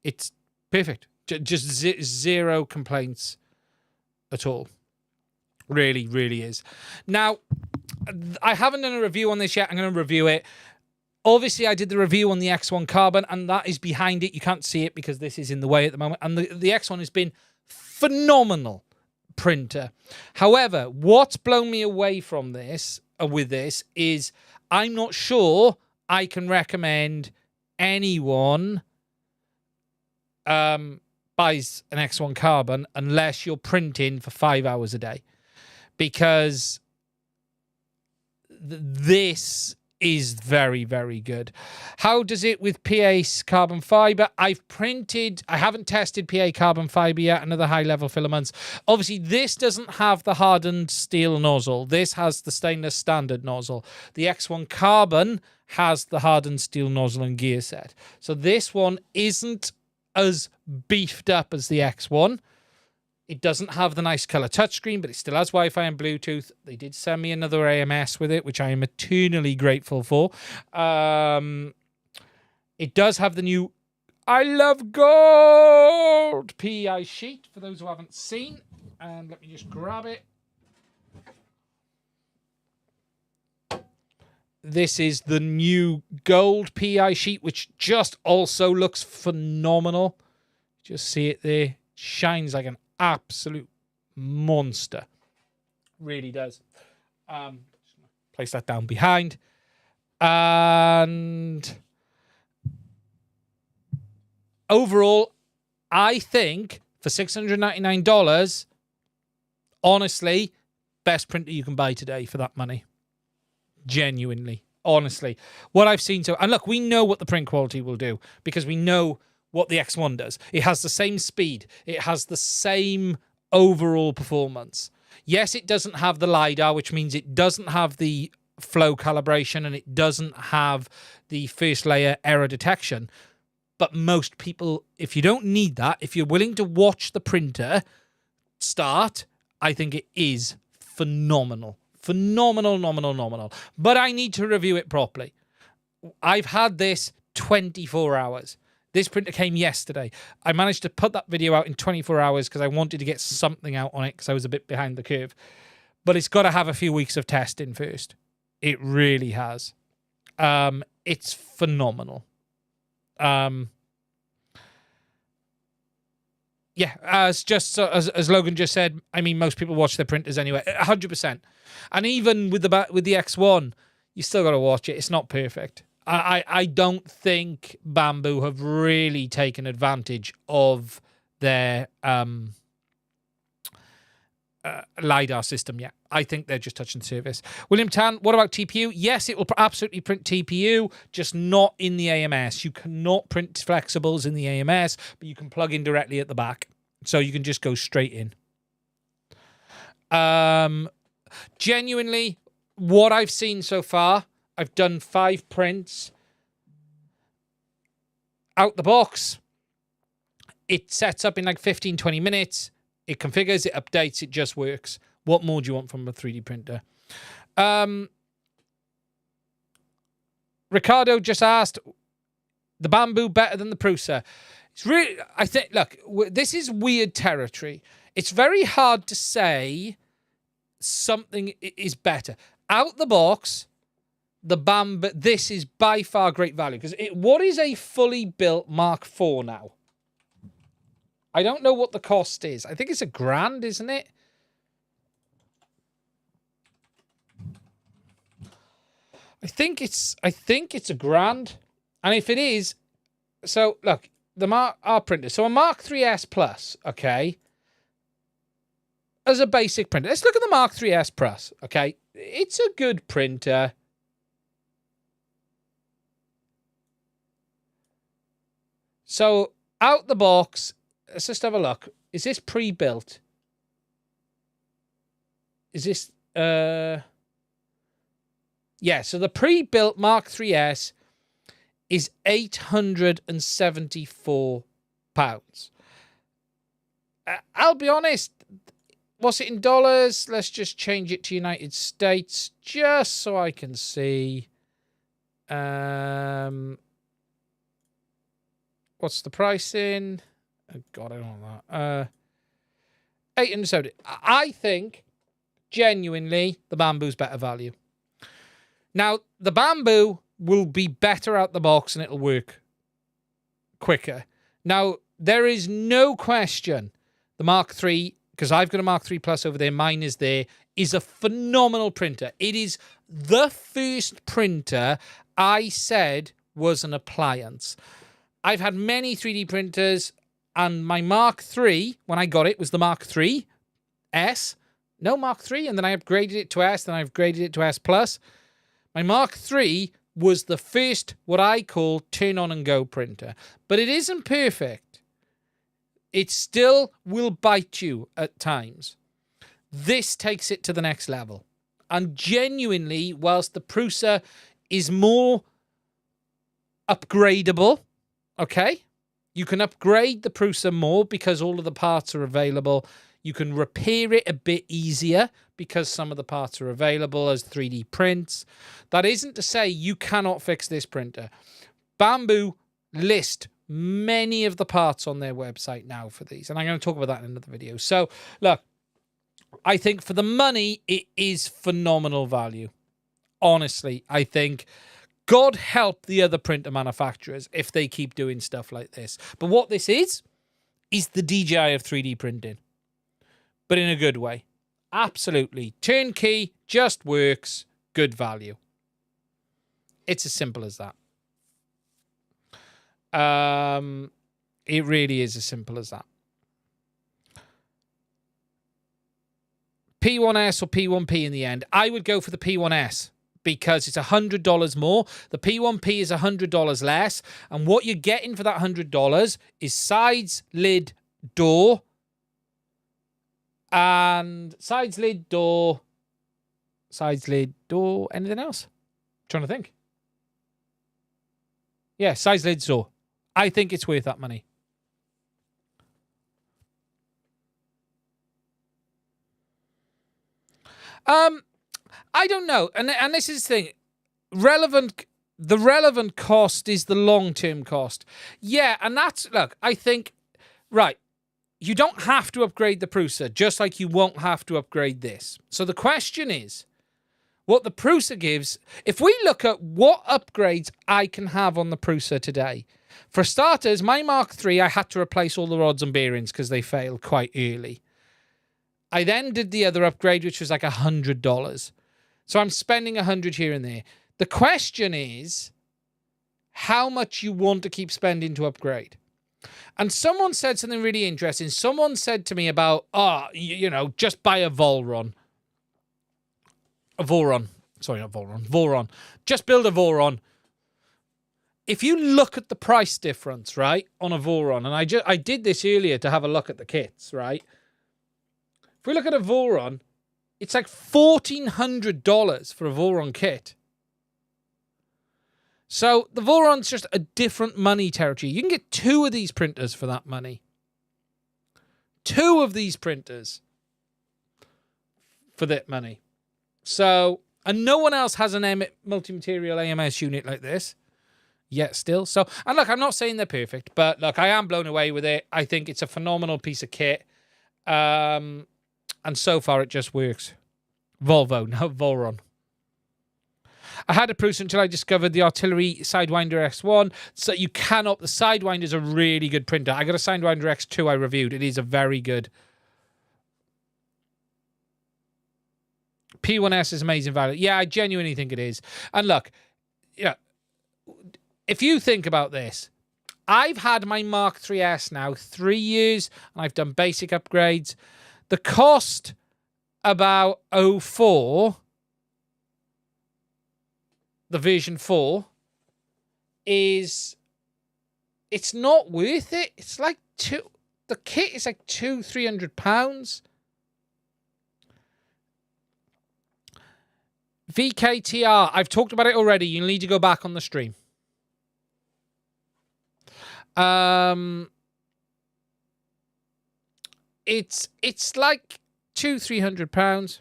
it's perfect. Just zero complaints at all. Really, really is. Now, I haven't done a review on this yet. I'm going to review it. Obviously, I did the review on the X1 Carbon, and that is behind it. You can't see it because this is in the way at the moment. And the X1 has been phenomenal printer. However, what's blown me away from this, with this, is I'm not sure I can recommend anyone buys an X1 Carbon unless you're printing for 5 hours a day. Because this is very, very good. How does it with PA carbon fiber? I haven't tested PA carbon fiber yet, another high-level filaments. Obviously, this doesn't have the hardened steel nozzle. This has the stainless standard nozzle. The X1 Carbon has the hardened steel nozzle and gear set. So this one isn't as beefed up as the X1. It doesn't have the nice color touchscreen, but it still has Wi-Fi and Bluetooth. They did send me another AMS with it, which I am eternally grateful for. It does have the new I Love Gold PEI sheet, for those who haven't seen. And let me just grab it. This is the new gold PEI sheet, which just also looks phenomenal. Just see it there. Shines like an absolute monster. Really does. Place that down behind. And overall, I think for $699, honestly, best printer you can buy today for that money. Genuinely. Honestly. What I've seen and look, we know what the print quality will do because we know what the X1 does. It has the same speed. It has the same overall performance. Yes, it doesn't have the LiDAR, which means it doesn't have the flow calibration and it doesn't have the first layer error detection. But most people, if you don't need that, if you're willing to watch the printer start, I think it is phenomenal. Phenomenal. But I need to review it properly. I've had this 24 hours. This printer came yesterday. I managed to put that video out in 24 hours because I wanted to get something out on it because I was a bit behind the curve. But it's got to have a few weeks of testing first. It really has. It's phenomenal. Yeah, as Logan just said, I mean, most people watch their printers anyway, 100%. And even with the X1, you still got to watch it. It's not perfect. I don't think Bambu have really taken advantage of their LiDAR system yet. I think they're just touching the surface. William Tan, what about TPU? Yes, it will absolutely print TPU, just not in the AMS. You cannot print flexibles in the AMS, but you can plug in directly at the back. So you can just go straight in. Genuinely, what I've seen so far, I've done 5 prints. Out the box, it sets up in like 15, 20 minutes. It configures, it updates, it just works. What more do you want from a 3D printer? Ricardo just asked, the Bambu better than the Prusa? It's really, I think, look, this is weird territory. It's very hard to say something is better. Out the box, the Bambu, this is by far great value. Because what is a fully built Mark IV now? I don't know what the cost is. I think it's $1,000, isn't it? I think it's $1,000. And if it is, so look, our printer. So a Mark 3S Plus, okay, as a basic printer. Let's look at the Mark 3S Plus, okay? It's a good printer. So out the box, let's just have a look. Is this pre-built? Is this Yeah, so the pre-built Mark 3S is £874. I'll be honest, what's it in dollars? Let's just change it to United States just so I can see. What's the price in? Oh God, I don't know that. 870. I think, genuinely, the Bambu's better value. Now, the Bambu will be better out the box and it'll work quicker. Now, there is no question the Mark III, because I've got a Mark III Plus over there, mine is there, is a phenomenal printer. It is the first printer I said was an appliance. I've had many 3D printers, and my Mark III, when I got it, was the Mark III S. No, Mark III, and then I upgraded it to S, then I upgraded it to S Plus. My Mark III was the first, what I call, turn-on-and-go printer. But it isn't perfect. It still will bite you at times. This takes it to the next level. And genuinely, whilst the Prusa is more upgradable, okay? You can upgrade the Prusa more because all of the parts are available. You can repair it a bit easier because some of the parts are available as 3D prints. That isn't to say you cannot fix this printer. Bambu list many of the parts on their website now for these, and I'm going to talk about that in another video. So, look, I think for the money, it is phenomenal value. Honestly, I think God help the other printer manufacturers if they keep doing stuff like this. But what this is the DJI of 3D printing, but in a good way. Absolutely. Turnkey, just works, good value. It's as simple as that. It really is as simple as that. P1S or P1P in the end. I would go for the P1S because it's $100 more. The P1P is $100 less. And what you're getting for that $100 is sides, lid, door, and sides, lid, door, anything else? I'm trying to think. Yeah, sides, lid, door. I think it's worth that money. I don't know. And this is the thing. The relevant cost is the long-term cost. Yeah, and that's, look, I think, right, you don't have to upgrade the Prusa, just like you won't have to upgrade this. So the question is, what the Prusa gives, if we look at what upgrades I can have on the Prusa today. For starters, my Mark III, I had to replace all the rods and bearings because they failed quite early. I then did the other upgrade, which was like $100. So I'm spending $100 here and there. The question is how much you want to keep spending to upgrade. And someone said something really interesting. Someone said to me about, you know, just buy a Voron. Sorry, not Voron. Voron. Just build a Voron. If you look at the price difference, right, on a Voron, and I did this earlier to have a look at the kits, right? If we look at a Voron, it's like $1,400 for a Voron kit. So the Voron's just a different money territory. You can get 2 of these printers for that money. 2 of these printers for that money. So, and no one else has an multi-material AMS unit like this yet still. So, and look, I'm not saying they're perfect, but look, I am blown away with it. I think it's a phenomenal piece of kit. And so far it just works. Volvo, not Voron. I had a Prusa until I discovered the Artillery Sidewinder X1. So you cannot, the Sidewinder is a really good printer. I got a Sidewinder X2 I reviewed. It is a very good. P1S is amazing value. Yeah, I genuinely think it is. And look, yeah, if you think about this, I've had my Mark 3S now 3 years, and I've done basic upgrades. The cost about 04, the version 4, is, it's not worth it. It's like the kit is like £200-300. VKTR. I've talked about it already. You need to go back on the stream. It's like £200-300.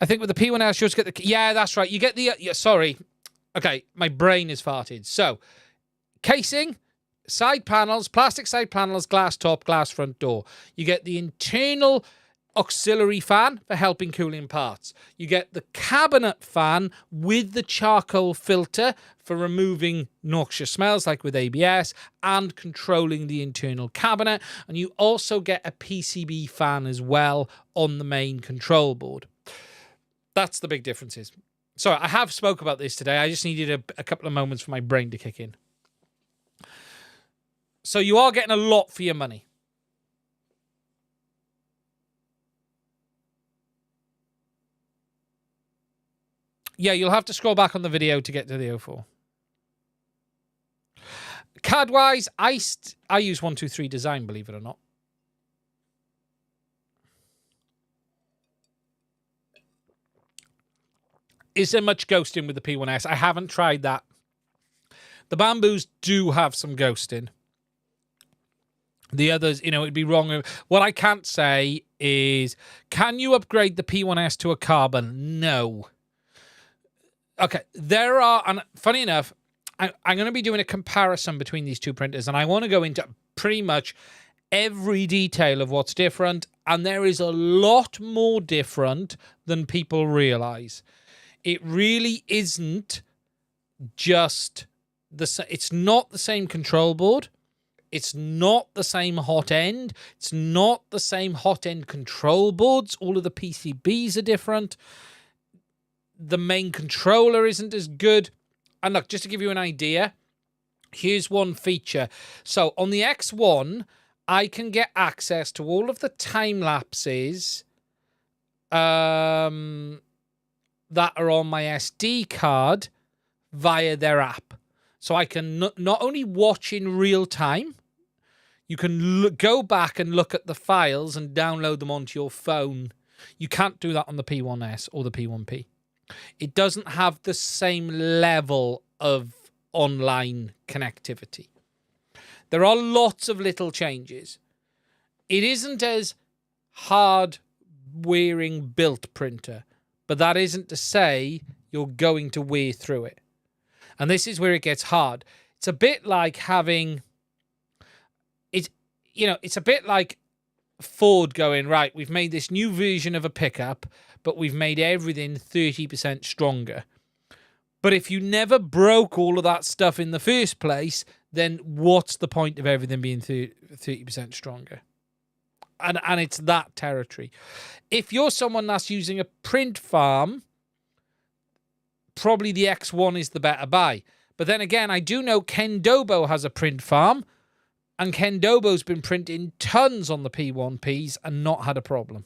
I think with the P1S, you just get the... Yeah, that's right. You get the... sorry. Okay, my brain is farted. So, casing, side panels, plastic side panels, glass top, glass front door. You get the internal auxiliary fan for helping cooling parts. You get the cabinet fan with the charcoal filter for removing noxious smells like with ABS and controlling the internal cabinet. And you also get a PCB fan as well on the main control board. That's the big differences. Sorry, I have spoke about this today. I just needed a couple of moments for my brain to kick in. So you are getting a lot for your money. Yeah, you'll have to scroll back on the video to get to the 04. CAD-wise, I use 123 Design, believe it or not. Is there much ghosting with the P1S? I haven't tried that. The Bambus do have some ghosting. The others, you know, it'd be wrong. What I can't say is, can you upgrade the P1S to a carbon? No. Okay, there are, and funny enough, I'm going to be doing a comparison between these two printers, and I want to go into pretty much every detail of what's different, and there is a lot more different than people realize. It really isn't just it's not the same control board. It's not the same hot end. It's not the same hot end control boards. All of the PCBs are different. The main controller isn't as good. And look, just to give you an idea, here's one feature. So on the X1, I can get access to all of the time lapses that are on my SD card via their app. So I can not only watch in real time, you can go back and look at the files and download them onto your phone. You can't do that on the P1S or the P1P. It doesn't have the same level of online connectivity. There are lots of little changes. It isn't as hard-wearing built printer, but that isn't to say you're going to wear through it. And this is where it gets hard. It's a bit like having... It's a bit like Ford going, right, we've made this new version of a pickup, but we've made everything 30% stronger. But if you never broke all of that stuff in the first place, then what's the point of everything being 30% stronger? And it's that territory. If you're someone that's using a print farm, probably the X1 is the better buy. But then again, I do know Ken Dobo has a print farm, and Ken Dobo's been printing tons on the P1Ps and not had a problem.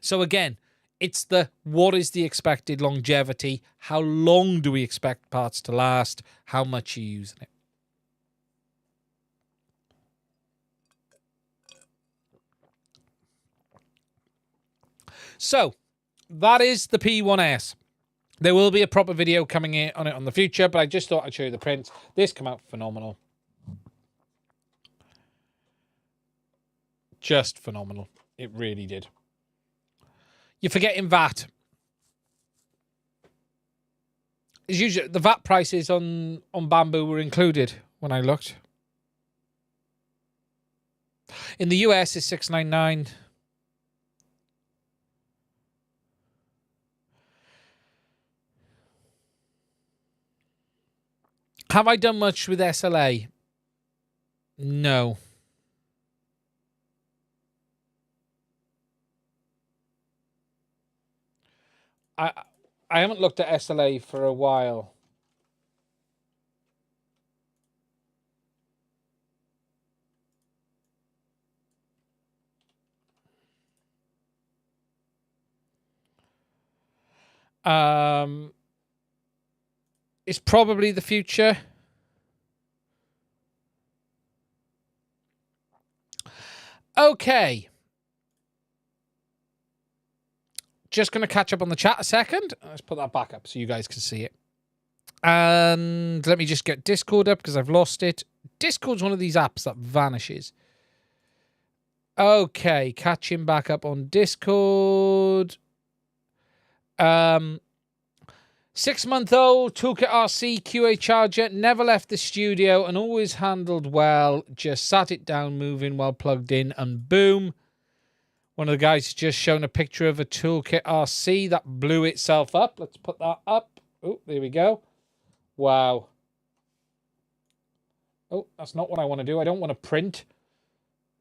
So again, it's what is the expected longevity? How long do we expect parts to last? How much are you using it? So, that is the P1S. There will be a proper video coming in on it on the future, but I just thought I'd show you the prints. This came out phenomenal. Just phenomenal. It really did. You're forgetting VAT. As usual, the VAT prices on Bambu were included when I looked. In the US, it's $699. Have I done much with SLA? No. I haven't looked at SLA for a while. It's probably the future. Okay. just going to catch up on the chat a second. Let's put that back up so you guys can see it. And let me just get Discord up because I've lost it. Discord's one of these apps that vanishes. Okay, catching back up on Discord. 6-month-old Toolkit RC QA charger, never left the studio and always handled well. Just sat it down moving while plugged in and boom. One of the guys has just shown a picture of a Toolkit RC that blew itself up. Let's put that up. Oh, there we go. Wow. Oh, that's not what I want to do. I don't want to print.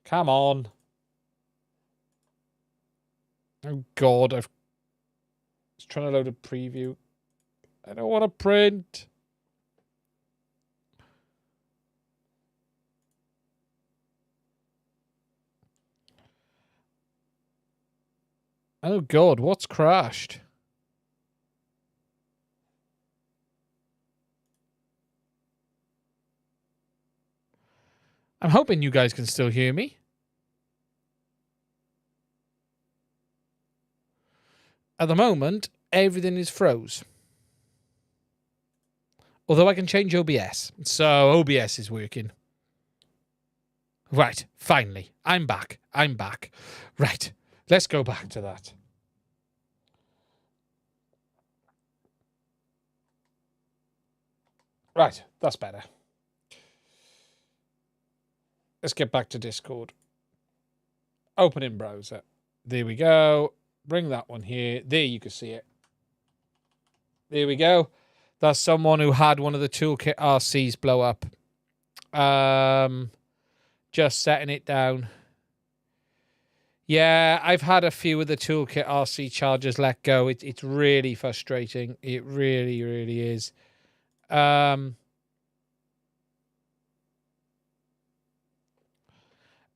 Come on. Oh, God. I was trying to load a preview. I don't want to print. Oh, God. What's crashed? I'm hoping you guys can still hear me. At the moment, everything is froze. Although I can change OBS. So OBS is working. Right, finally. I'm back. Right, let's go back to that. Right, that's better. Let's get back to Discord. Open in browser. There we go. Bring that one here. There you can see it. There we go. That's someone who had one of the Toolkit RCs blow up. Just setting it down. Yeah, I've had a few of the Toolkit RC chargers let go. It's really frustrating. It really, really is.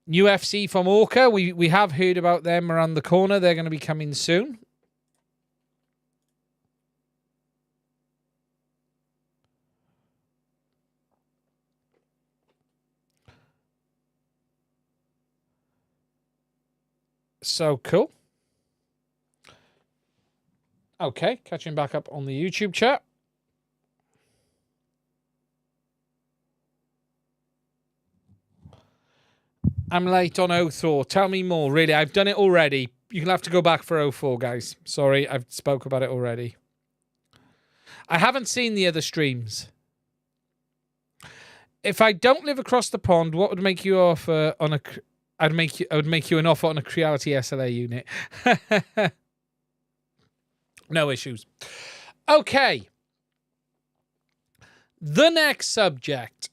New FC from Orqa. We have heard about them around the corner. They're going to be coming soon. So cool. Okay, catching back up on the YouTube chat. I'm late on 04. Tell me more. Really, I've done it already. You're going to have to go back for 04, guys. Sorry, I've spoke about it already. I haven't seen the other streams. If I don't live across the pond, what would make you offer on a... I would make you an offer on a Creality SLA unit. No issues. Okay. The next subject.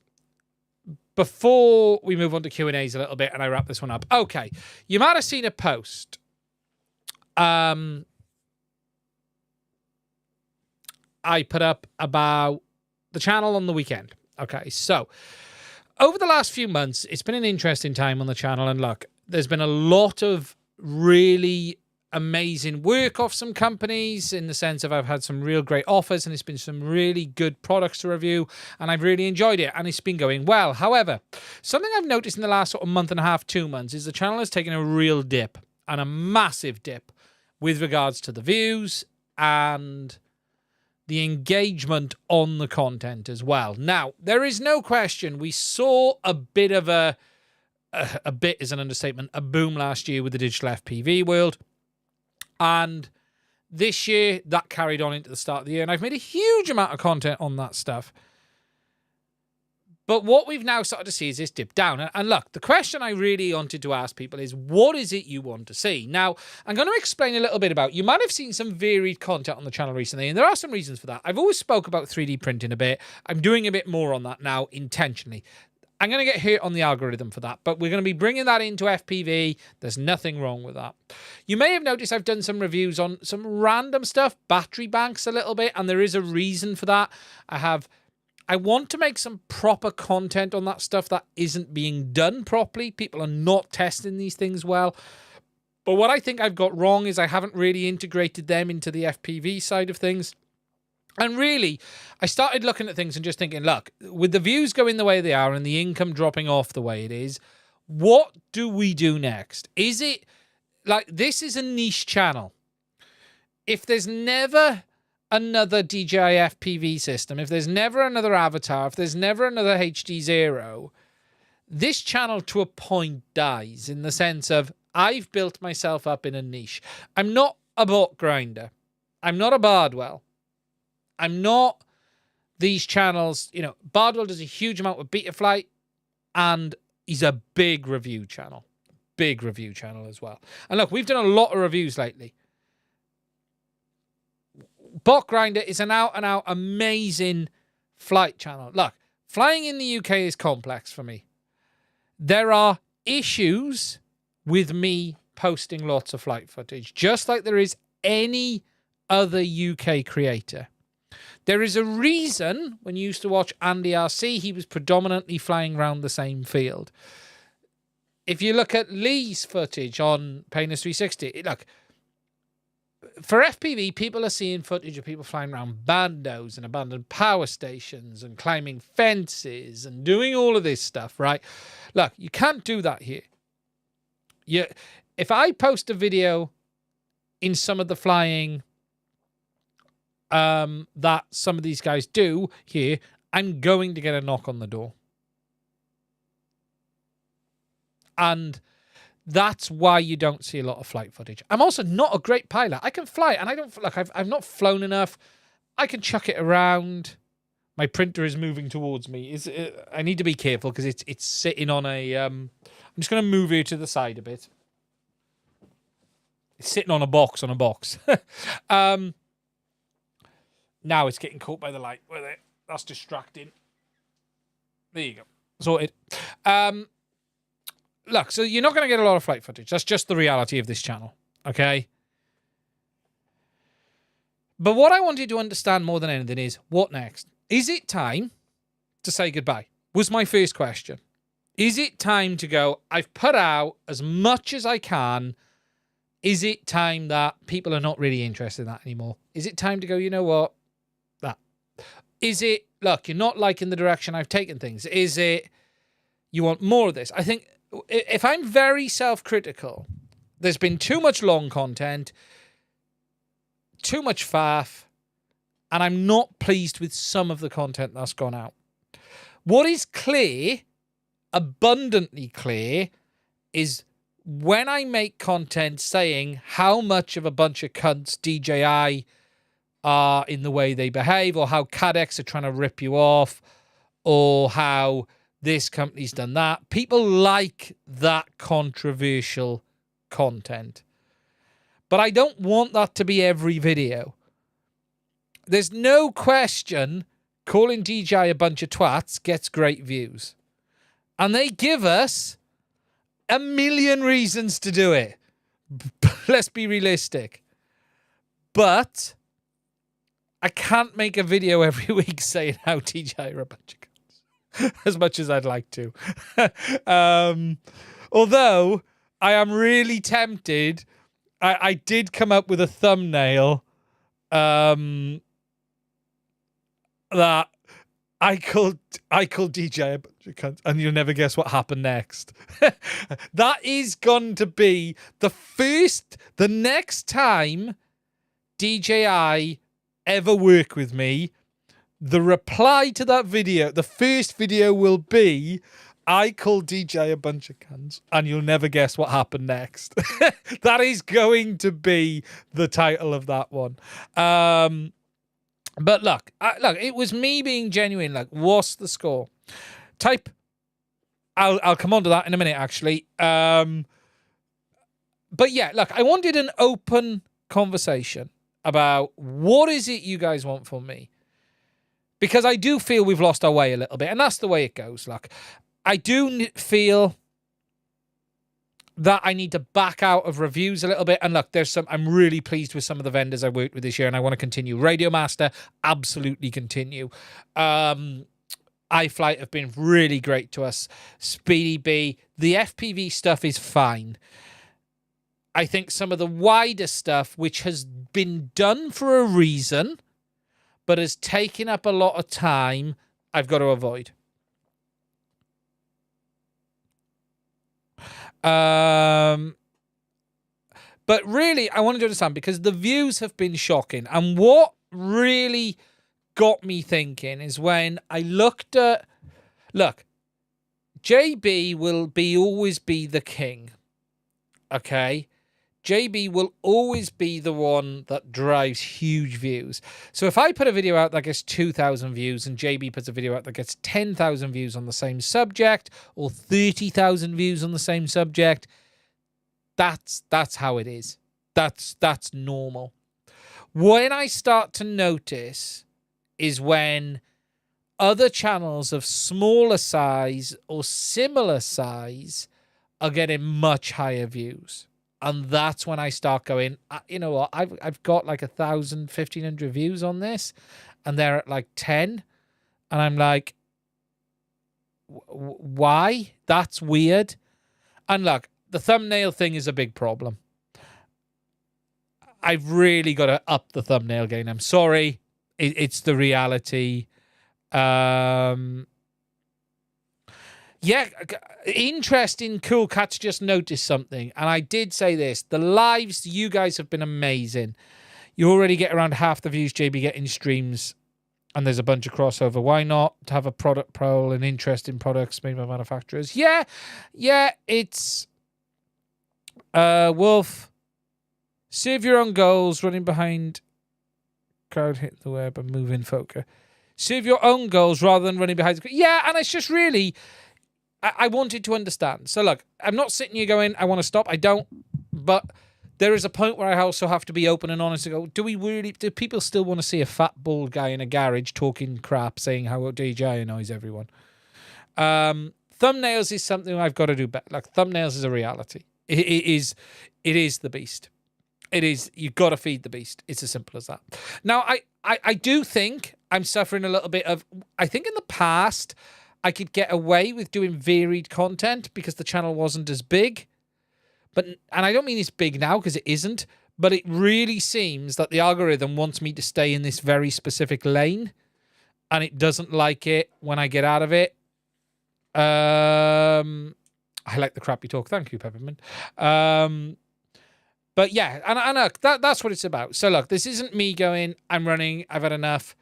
Before we move on to Q&As a little bit and I wrap this one up. Okay. You might have seen a post. I put up about the channel on the weekend. Okay. So over the last few months, it's been an interesting time on the channel. And look, there's been a lot of really amazing work off some companies in the sense of I've had some real great offers and it's been some really good products to review and I've really enjoyed it and it's been going well. However, something I've noticed in the last sort of month and a half, 2 months is the channel has taken a real dip and a massive dip with regards to the views and the engagement on the content as well. Now, there is no question we saw a bit of a bit is an understatement, a boom last year with the digital FPV world. And this year, that carried on into the start of the year. And I've made a huge amount of content on that stuff. But what we've now started to see is this dip down. And look, the question I really wanted to ask people is, what is it you want to see? Now, I'm going to explain a little bit about, you might have seen some varied content on the channel recently, and there are some reasons for that. I've always spoke about 3D printing a bit. I'm doing a bit more on that now intentionally. I'm going to get hit on the algorithm for that, but we're going to be bringing that into FPV. There's nothing wrong with that. You may have noticed I've done some reviews on some random stuff, battery banks a little bit, and there is a reason for that. I want to make some proper content on that stuff that isn't being done properly. People are not testing these things well. But what I think I've got wrong is I haven't really integrated them into the FPV side of things. And really, I started looking at things and just thinking, look, with the views going the way they are and the income dropping off the way it is, what do we do next? Is it like this is a niche channel? if there's never another DJI FPV system, if there's never another Avatar, if there's never another HDZero, this channel to a point dies, in the sense of I've built myself up in a niche. I'm not a bot grinder. I'm not a Bardwell. I'm not these channels. You know, Bardwell does a huge amount with Betaflight, and he's a big review channel. Big review channel as well. And look, we've done a lot of reviews lately. Bot Grinder is an out-and-out amazing flight channel. Look, flying in the UK is complex for me. There are issues with me posting lots of flight footage, just like there is any other UK creator. There is a reason when you used to watch Andy RC, he was predominantly flying around the same field. If you look at Lee's footage on P1S 360, look, for FPV, people are seeing footage of people flying around bandos and abandoned power stations and climbing fences and doing all of this stuff, right? Look, you can't do that here. If I post a video in some of the flying that some of these guys do here, I'm going to get a knock on the door. And that's why you don't see a lot of flight footage. I'm also not a great pilot. I can fly, and I don't look. I've not flown enough. I can chuck it around. My printer is moving towards me. I need to be careful because it's sitting on a. I'm just going to move it to the side a bit. It's sitting on a box. Now it's getting caught by the light. That's distracting. There you go. Sorted. Look, so you're not going to get a lot of flight footage. That's just the reality of this channel, okay? But what I wanted to understand more than anything is, what next? Is it time to say goodbye? Was my first question. Is it time to go, I've put out as much as I can. Is it time that people are not really interested in that anymore? Is it time to go, you know what? That. Is it, look, you're not liking the direction I've taken things. Is it, you want more of this? I think, if I'm very self-critical, there's been too much long content, too much faff, and I'm not pleased with some of the content that's gone out. What is clear, abundantly clear, is when I make content saying how much of a bunch of cunts DJI are in the way they behave, or how Cadex are trying to rip you off, or how this company's done that. People like that controversial content. But I don't want that to be every video. There's no question calling DJI a bunch of twats gets great views. And they give us a million reasons to do it. Let's be realistic. But I can't make a video every week saying how DJI are a bunch of as much as I'd like to. Although I am really tempted. I did come up with a thumbnail that I called DJI a bunch of cunts, and you'll never guess what happened next. That is going to be the next time DJI ever work with me. The reply to that video, the first video will be, I called DJI a bunch of cunts, and you'll never guess what happened next. That is going to be the title of that one. But look, it was me being genuine. Like, what's the score? I'll come on to that in a minute, actually. But yeah, look, I wanted an open conversation about what is it you guys want from me. Because I do feel we've lost our way a little bit, and that's the way it goes. Look, I do feel that I need to back out of reviews a little bit. And look, I'm really pleased with some of the vendors I worked with this year, and I want to continue. Radio Master, absolutely continue. iFlight have been really great to us. Speedy B, the FPV stuff is fine. I think some of the wider stuff, which has been done for a reason, but has taken up a lot of time, I've got to avoid. But really, I wanted to understand, because the views have been shocking. And what really got me thinking is when I looked at... Look, JB will always be the king. Okay? JB will always be the one that drives huge views. So if I put a video out that gets 2,000 views and JB puts a video out that gets 10,000 views on the same subject, or 30,000 views on the same subject, that's how it is. That's normal. When I start to notice is when other channels of smaller size or similar size are getting much higher views. And that's when I start going, you know what, I've got like 1,000, 1,500 views on this, and they're at like 10. And I'm like, why? That's weird. And look, the thumbnail thing is a big problem. I've really got to up the thumbnail game. I'm sorry. It's the reality. Yeah, interesting. Cool Cats just noticed something. And I did say this. The lives, you guys have been amazing. You already get around half the views JB get in streams. And there's a bunch of crossover. Why not to have a product poll and interest in products made by manufacturers? Yeah, it's... Wolf, save your own goals, running behind crowd, hit the web and move in focus. Save your own goals rather than running behind. Yeah, and it's just really... I wanted to understand. So look, I'm not sitting here going, I want to stop. I don't. But there is a point where I also have to be open and honest and go, do people still want to see a fat, bald guy in a garage talking crap, saying how DJI annoys everyone? Thumbnails is something I've got to do better. Like, thumbnails is a reality. It is the beast. It is, you've got to feed the beast. It's as simple as that. Now, I do think I'm suffering a little bit of, I think in the past, I could get away with doing varied content because the channel wasn't as big. And I don't mean it's big now, because it isn't, but it really seems that the algorithm wants me to stay in this very specific lane, and it doesn't like it when I get out of it. I like the crappy talk. Thank you, Peppermint. But yeah, and look, that's what it's about. So look, this isn't me going, I'm running, I've had enough.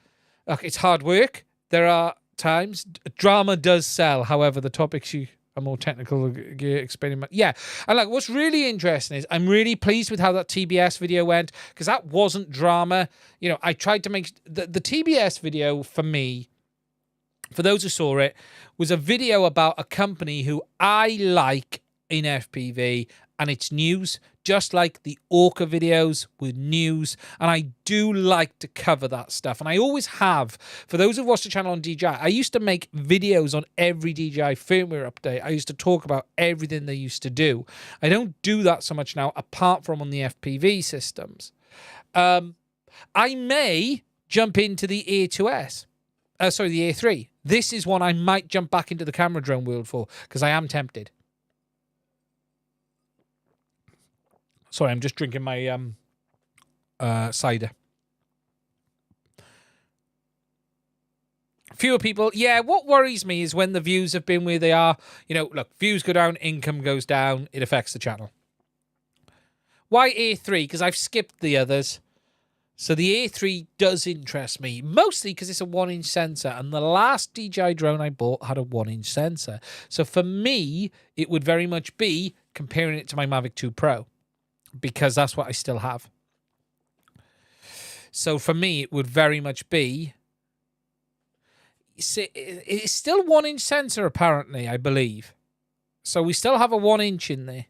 Look, it's hard work. There are times. Drama does sell. However, the topics you are more technical, explaining. Yeah, and like, what's really interesting is I'm really pleased with how that TBS video went, because that wasn't drama. You know, I tried to make the TBS video, for me, for those who saw it, was a video about a company who I like in FPV, and it's news, just like the Orqa videos were news. And I do like to cover that stuff. And I always have. For those who've watched the channel on DJI, I used to make videos on every DJI firmware update. I used to talk about everything they used to do. I don't do that so much now, apart from on the FPV systems. I may jump into the A2S. The A3. This is one I might jump back into the camera drone world for, because I am tempted. Sorry, I'm just drinking my cider. Fewer people. Yeah, what worries me is when the views have been where they are. You know, look, views go down, income goes down. It affects the channel. Why A3? Because I've skipped the others. So the A3 does interest me, mostly because it's a 1-inch sensor, and the last DJI drone I bought had a 1-inch sensor. So for me, it would very much be comparing it to my Mavic 2 Pro, because that's what I still have. So for me, it would very much be... It's still 1-inch sensor, apparently, I believe. So we still have a 1-inch in there.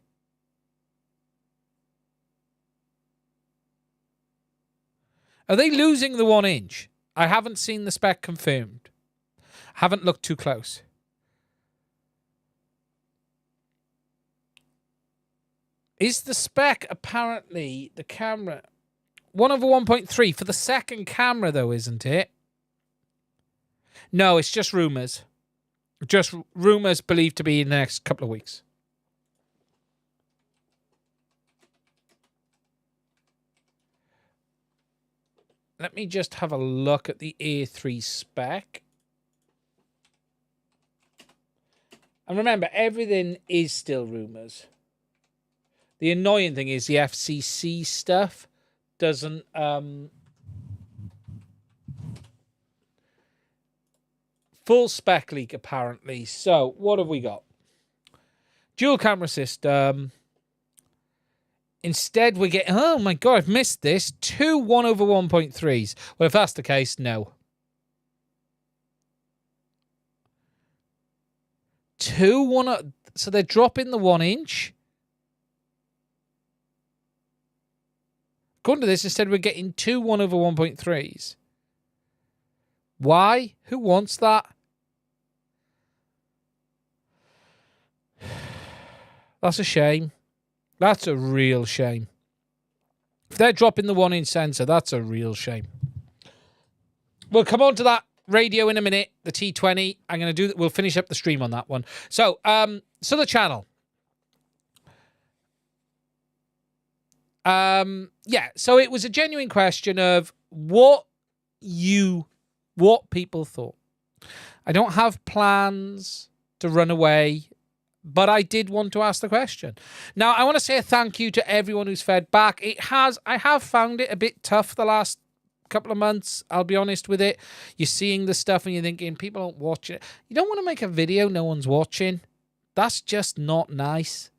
Are they losing the 1-inch? I haven't seen the spec confirmed. Haven't looked too close. Is the spec apparently the camera 1/1.3 for the second camera, though, isn't it? No, it's just rumors. Just rumors believed to be in the next couple of weeks. Let me just have a look at the A3 spec. And remember, everything is still rumors. The annoying thing is the FCC stuff doesn't... full spec leak, apparently. So, what have we got? Dual camera system. Instead, we're getting... Oh, my God, I've missed this. 2 1/1.3s. Well, if that's the case, no. 2 1... So they're dropping the 1 inch. According to this, instead, we're getting 2 1/1.3s. Why? Who wants that? That's a shame. That's a real shame. If they're dropping the 1 inch sensor, that's a real shame. We'll come on to that radio in a minute, the T20. I'm going to do that. We'll finish up the stream on that one. So the channel. Yeah, so it was a genuine question of what people thought. I don't have plans to run away, but I did want to ask the question. Now, I want to say a thank you to everyone who's fed back. I have found it a bit tough the last couple of months, I'll be honest with it. You're seeing the stuff and you're thinking, people don't watch it. You don't want to make a video no one's watching. That's just not nice.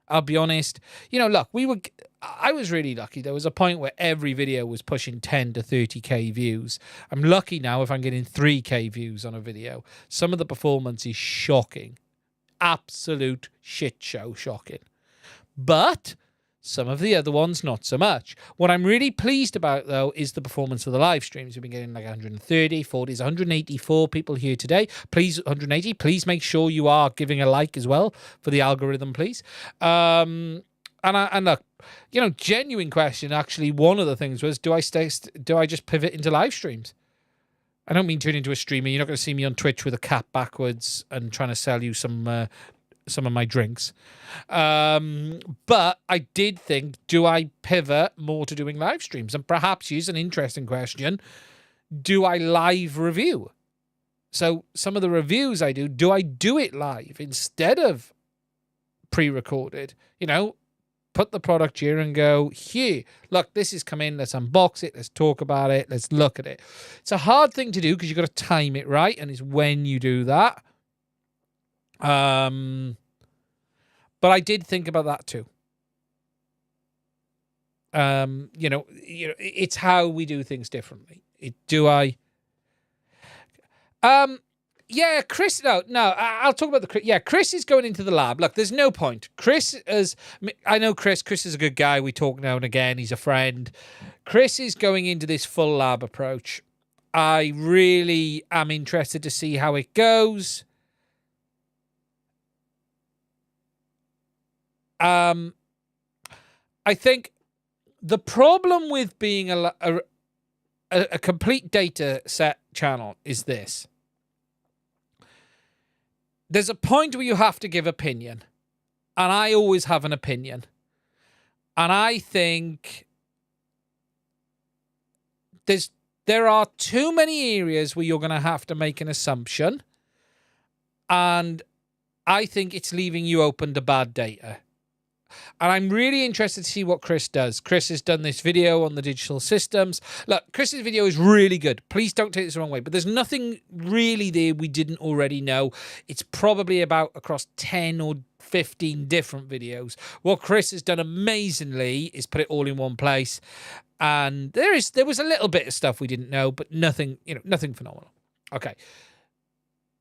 I'll be honest. You know, look, I was really lucky. There was a point where every video was pushing 10 to 30k views. I'm lucky now if I'm getting 3k views on a video. Some of the performance is shocking. Absolute shit show shocking. But some of the other ones, not so much. What I'm really pleased about, though, is the performance of the live streams. We've been getting like 130, 40s, 184 people here today. Please, 180. Please make sure you are giving a like as well for the algorithm, please. And look, you know, genuine question. Actually, one of the things was, do I just pivot into live streams? I don't mean turn into a streamer. You're not going to see me on Twitch with a cap backwards and trying to sell you some of my drinks. But I did think, do I pivot more to doing live streams? And perhaps, here's an interesting question, do I live review? So some of the reviews I do I do it live instead of pre-recorded? You know, put the product here and go, here, look, this has come in, let's unbox it, let's talk about it, let's look at it. It's a hard thing to do because you've got to time it right, and it's when you do that. But I did think about that too. You know, it's how we do things differently. Yeah, Chris. No. I'll talk about Chris is going into the lab. Look, there's no point. I know Chris. Chris is a good guy. We talk now and again. He's a friend. Chris is going into this full lab approach. I really am interested to see how it goes. I think the problem with being a complete data set channel is this. There's a point where you have to give opinion. And I always have an opinion. And I think there are too many areas where you're going to have to make an assumption. And I think it's leaving you open to bad data. And I'm really interested to see what Chris does. Chris has done this video on the digital systems. Look, Chris's video is really good. Please don't take this the wrong way. But there's nothing really there we didn't already know. It's probably about across 10 or 15 different videos. What Chris has done amazingly is put it all in one place. And there was a little bit of stuff we didn't know, but nothing phenomenal. Okay.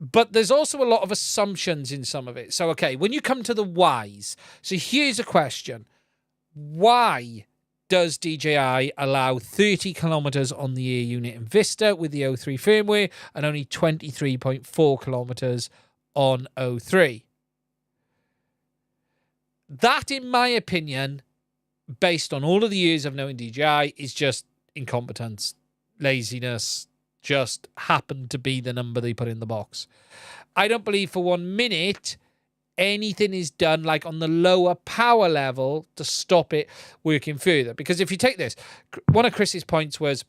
But there's also a lot of assumptions in some of it. So, okay, when you come to the whys, so here's a question. Why does DJI allow 30 kilometers on the air unit in Vista with the O3 firmware and only 23.4 kilometers on O3? That, in my opinion, based on all of the years of knowing DJI, is just incompetence, laziness, just happened to be the number they put in the box. I don't believe for 1 minute anything is done like on the lower power level to stop it working further. Because if you take this, one of Chris's points was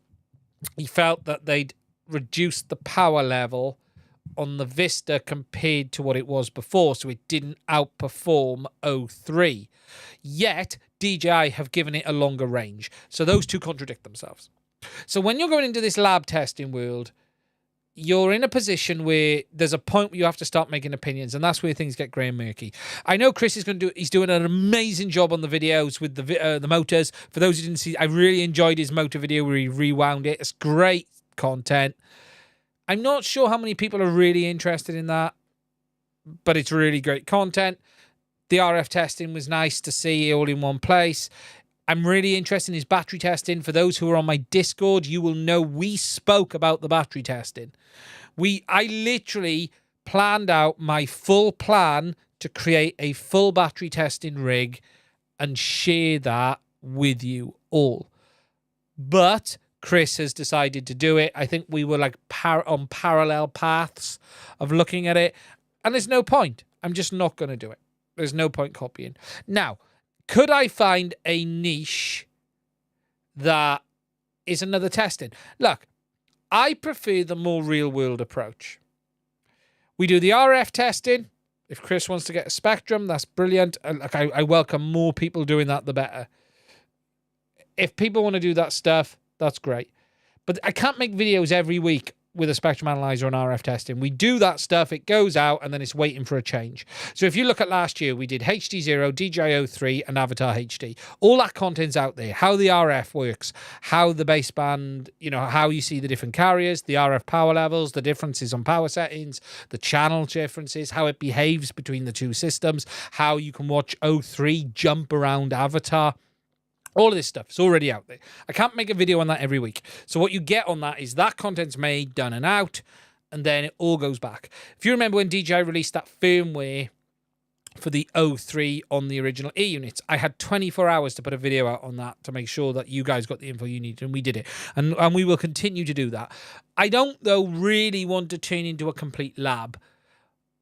he felt that they'd reduced the power level on the Vista compared to what it was before, so it didn't outperform 03. Yet, DJI have given it a longer range. So those two contradict themselves. So when you're going into this lab testing world, you're in a position where there's a point where you have to start making opinions, and that's where things get grey and murky. I know Chris is he's doing an amazing job on the videos with the motors. For those who didn't see, I really enjoyed his motor video where he rewound it. It's great content. I'm not sure how many people are really interested in that, but it's really great content. The RF testing was nice to see all in one place. I'm really interested in his battery testing. For those who are on my Discord, you will know we spoke about the battery testing. I literally planned out my full plan to create a full battery testing rig and share that with you all. But Chris has decided to do it. I think we were like on parallel paths of looking at it, and there's no point. I'm just not going to do it. There's no point copying. Now, could I find a niche that is another testing? Look, I prefer the more real-world approach. We do the RF testing. If Chris wants to get a Spectrum, that's brilliant. I welcome more people doing that, the better. If people want to do that stuff, that's great. But I can't make videos every week with a spectrum analyzer and RF testing. We do that stuff, it goes out, and then it's waiting for a change. So if you look at last year, we did HDZero, DJI 03, and Avatar HD. All that content's out there. How the RF works, how the baseband, how you see the different carriers, the RF power levels, the differences on power settings, the channel differences, how it behaves between the two systems, how you can watch 03 jump around Avatar. All of this stuff is already out there. I can't make a video on that every week. So what you get on that is that content's made, done and out, and then it all goes back. If you remember when DJI released that firmware for the 03 on the original E units, I had 24 hours to put a video out on that to make sure that you guys got the info you needed, and we did it. And we will continue to do that. I don't, though, really want to turn into a complete lab.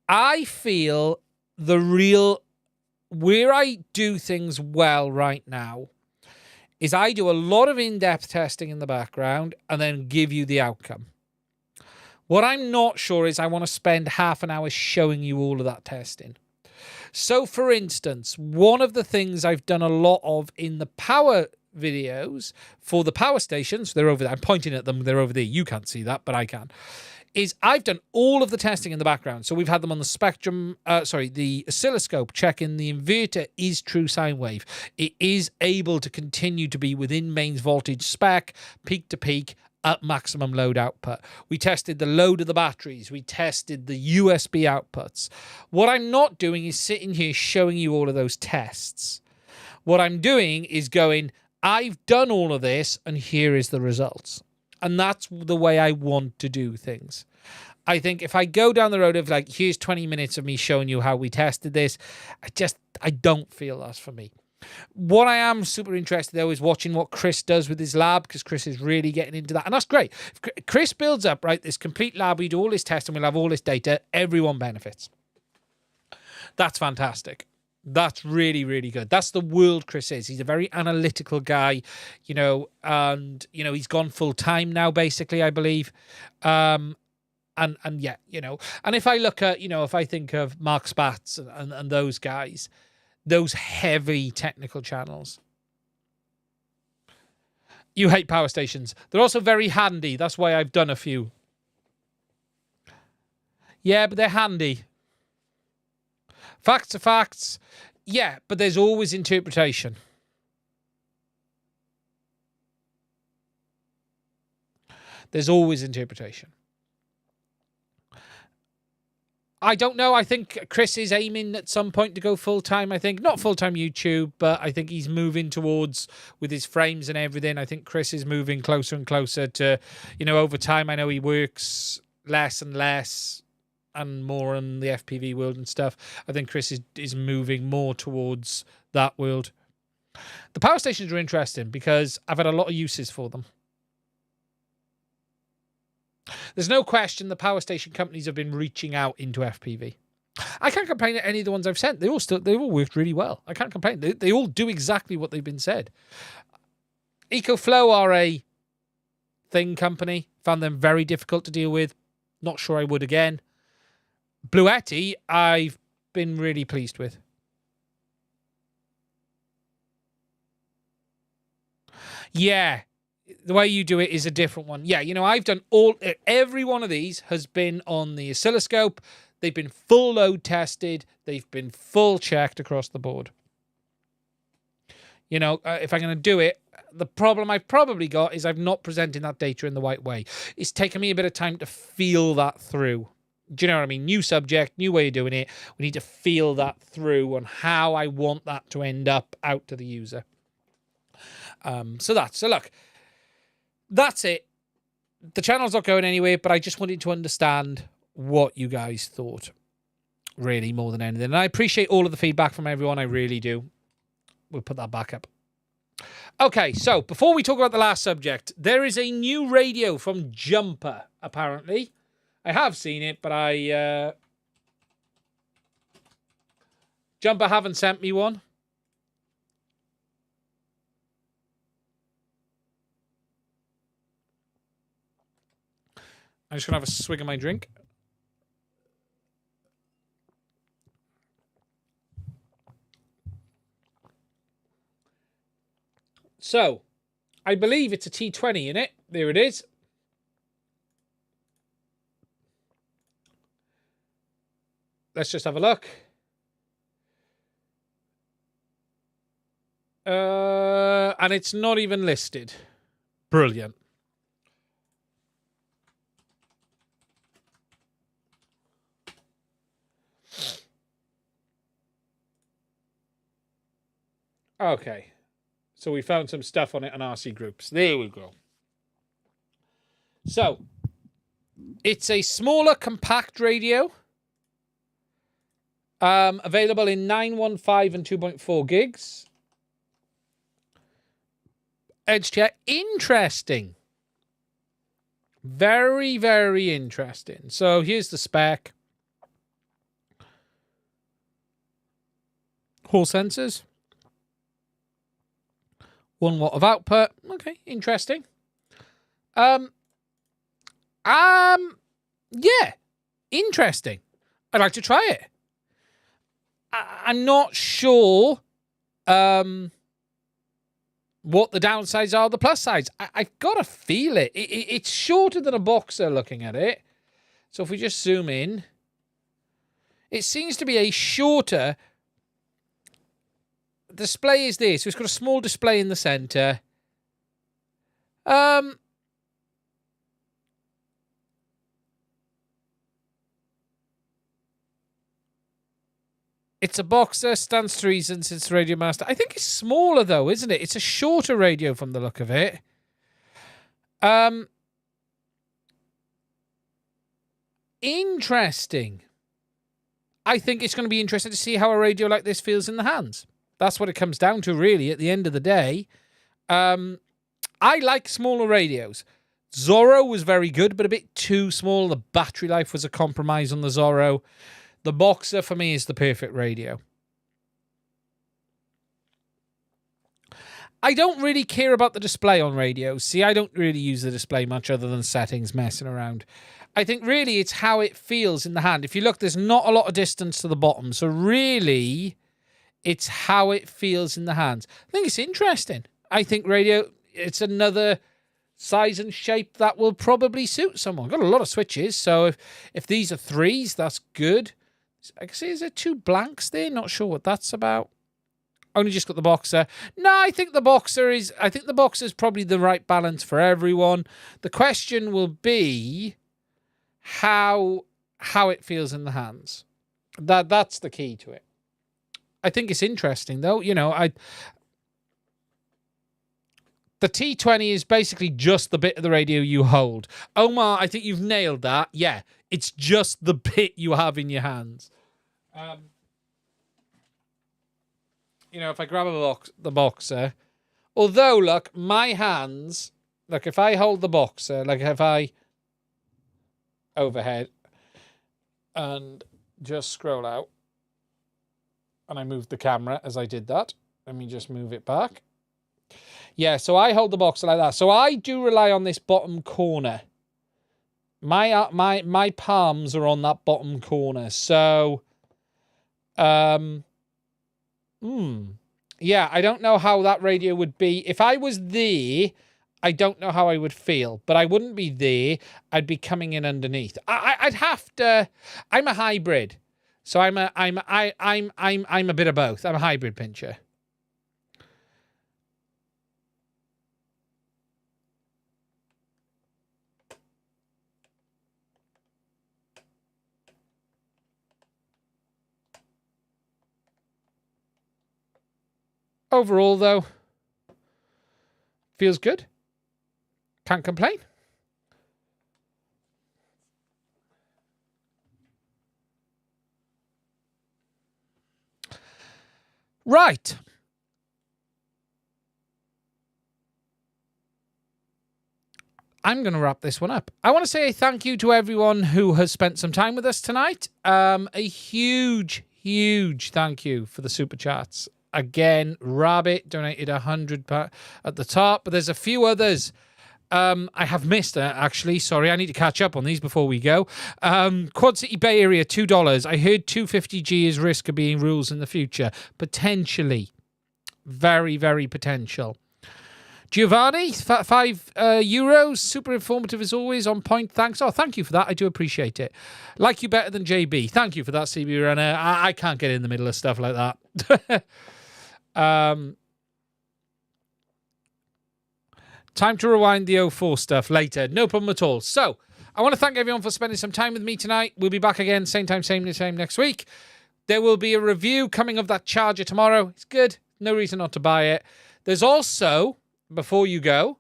I feel where I do things well right now is I do a lot of in-depth testing in the background and then give you the outcome. What I'm not sure is I want to spend half an hour showing you all of that testing. So, for instance, one of the things I've done a lot of in the power videos for the power stations, they're over there. I'm pointing at them. They're over there. You can't see that, but I can. Is I've done all of the testing in the background. So we've had them on the Spectrum, the oscilloscope checking the inverter is true sine wave. It is able to continue to be within mains voltage spec, peak to peak, at maximum load output. We tested the load of the batteries. We tested the USB outputs. What I'm not doing is sitting here showing you all of those tests. What I'm doing is going, I've done all of this, and here is the results. And that's the way I want to do things. I think if I go down the road of like, here's 20 minutes of me showing you how we tested this, I don't feel that's for me. What I am super interested, though, is watching what Chris does with his lab, because Chris is really getting into that. And that's great. If Chris builds up, right, this complete lab, we do all this testing, we'll have all this data, everyone benefits. That's fantastic. That's really, really good. That's the world Chris is. He's a very analytical guy, and, he's gone full time now, basically, I believe. And yeah, and if I look at, if I think of Mark Spatz and those guys, those heavy technical channels. You hate power stations. They're also very handy. That's why I've done a few. Yeah, but they're handy. Facts are facts. Yeah, but there's always interpretation. There's always interpretation. I don't know. I think Chris is aiming at some point to go full-time, I think. Not full-time YouTube, but I think he's moving towards, with his frames and everything, I think Chris is moving closer and closer to, over time. I know he works less and less and more in the FPV world and stuff. I think Chris is moving more towards that world. The power stations are interesting because I've had a lot of uses for them. There's no question the power station companies have been reaching out into FPV. I can't complain at any of the ones I've sent. They've all worked really well. I can't complain. They all do exactly what they've been said. EcoFlow are a thing company. Found them very difficult to deal with. Not sure I would again. Bluetti, I've been really pleased with. Yeah, the way you do it is a different one. Yeah, you know, I've done every one of these has been on the oscilloscope. They've been full load tested. They've been full checked across the board. You know, if I'm going to do it, the problem I've probably got is I've not presented that data in the right way. It's taken me a bit of time to feel that through. Do you know what I mean? New subject, new way of doing it. We need to feel that through on how I want that to end up out to the user. So look, that's it. The channel's not going anywhere, but I just wanted to understand what you guys thought, really, more than anything. And I appreciate all of the feedback from everyone. I really do. We'll put that back up. Okay, so before we talk about the last subject, there is a new radio from Jumper, apparently. I have seen it, but Jumper haven't sent me one. I'm just going to have a swig of my drink. So, I believe it's a T20 in it. There it is. Let's just have a look. And it's not even listed. Brilliant. Okay. So we found some stuff on it on RC groups. There we go. So, it's a smaller, compact radio. Available in 915 and 2.4 gigs. Edge chair. Interesting. Very, very interesting. So, here's the spec. Hall sensors. 1 watt of output. Okay, interesting. Yeah, interesting. I'd like to try it. I'm not sure what the downsides are, the plus sides. I've got to feel it. It's shorter than a Boxer looking at it. So if we just zoom in, it seems to be a shorter display is this. So it's got a small display in the center. It's a Boxer, stands to reason since Radio Master. I think it's smaller though, isn't it? It's a shorter radio from the look of it. Interesting. I think it's going to be interesting to see how a radio like this feels in the hands. That's what it comes down to, really, at the end of the day. I like smaller radios. Zorro was very good, but a bit too small. The battery life was a compromise on the Zorro. The Boxer, for me, is the perfect radio. I don't really care about the display on radios. See, I don't really use the display much other than settings, messing around. I think really it's how it feels in the hand. If you look, there's not a lot of distance to the bottom. So really, it's how it feels in the hands. I think it's interesting. I think radio, it's another size and shape that will probably suit someone. Got a lot of switches. So if these are 3s, that's good. I can see, is there 2 blanks there? Not sure what that's about. Only just got the Boxer. No, I think the Boxer is probably the right balance for everyone. The question will be how it feels in the hands. That's the key to it. I think it's interesting though. You know, the T20 is basically just the bit of the radio you hold. Omar, I think you've nailed that. Yeah, it's just the bit you have in your hands. You know, if I grab the Boxer, although, look, my hands, look, if I hold the Boxer, like if I overhead and just scroll out, and I moved the camera as I did that. Let me just move it back. Yeah, so I hold the Boxer like that. So I do rely on this bottom corner My palms are on that bottom corner. So, yeah, I don't know how that radio would be. If I was there, I don't know how I would feel, but I wouldn't be there. I'd be coming in underneath. I'd have to. I'm a hybrid, so I'm a bit of both. I'm a hybrid pincher. Overall, though, feels good. Can't complain. Right. I'm going to wrap this one up. I want to say thank you to everyone who has spent some time with us tonight. A huge, huge thank you for the super chats. Again, Rabbit donated 100 at the top, but there's a few others I have missed, actually. Sorry, I need to catch up on these before we go. Quad City Bay Area, $2. I heard 250G is risk of being rules in the future. Potentially. Very, very potential. Giovanni, €5. Super informative as always, on point. Thanks. Oh, thank you for that. I do appreciate it. Like you better than JB. Thank you for that, CB Runner. I can't get in the middle of stuff like that. Time to rewind the 04 stuff later. No problem at all. So, I want to thank everyone for spending some time with me tonight. We'll be back again, same time, same next week. There will be a review coming of that charger tomorrow. It's good. No reason not to buy it. There's also, before you go,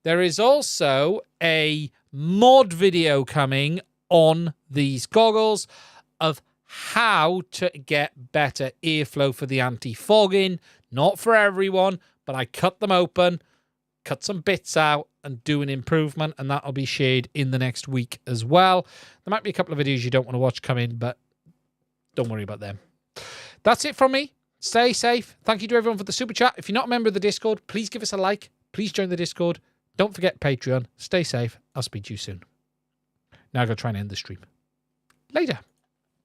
there is also a mod video coming on these goggles of how to get better airflow for the anti-fogging. Not for everyone, but I cut them open, cut some bits out, and do an improvement, and that'll be shared in the next week as well. There might be a couple of videos you don't want to watch come in, but don't worry about them. That's it from me. Stay safe. Thank you to everyone for the super chat. If you're not a member of the Discord, please give us a like. Please join the Discord. Don't forget Patreon. Stay safe. I'll speak to you soon. Now I'll go try and end the stream. Later.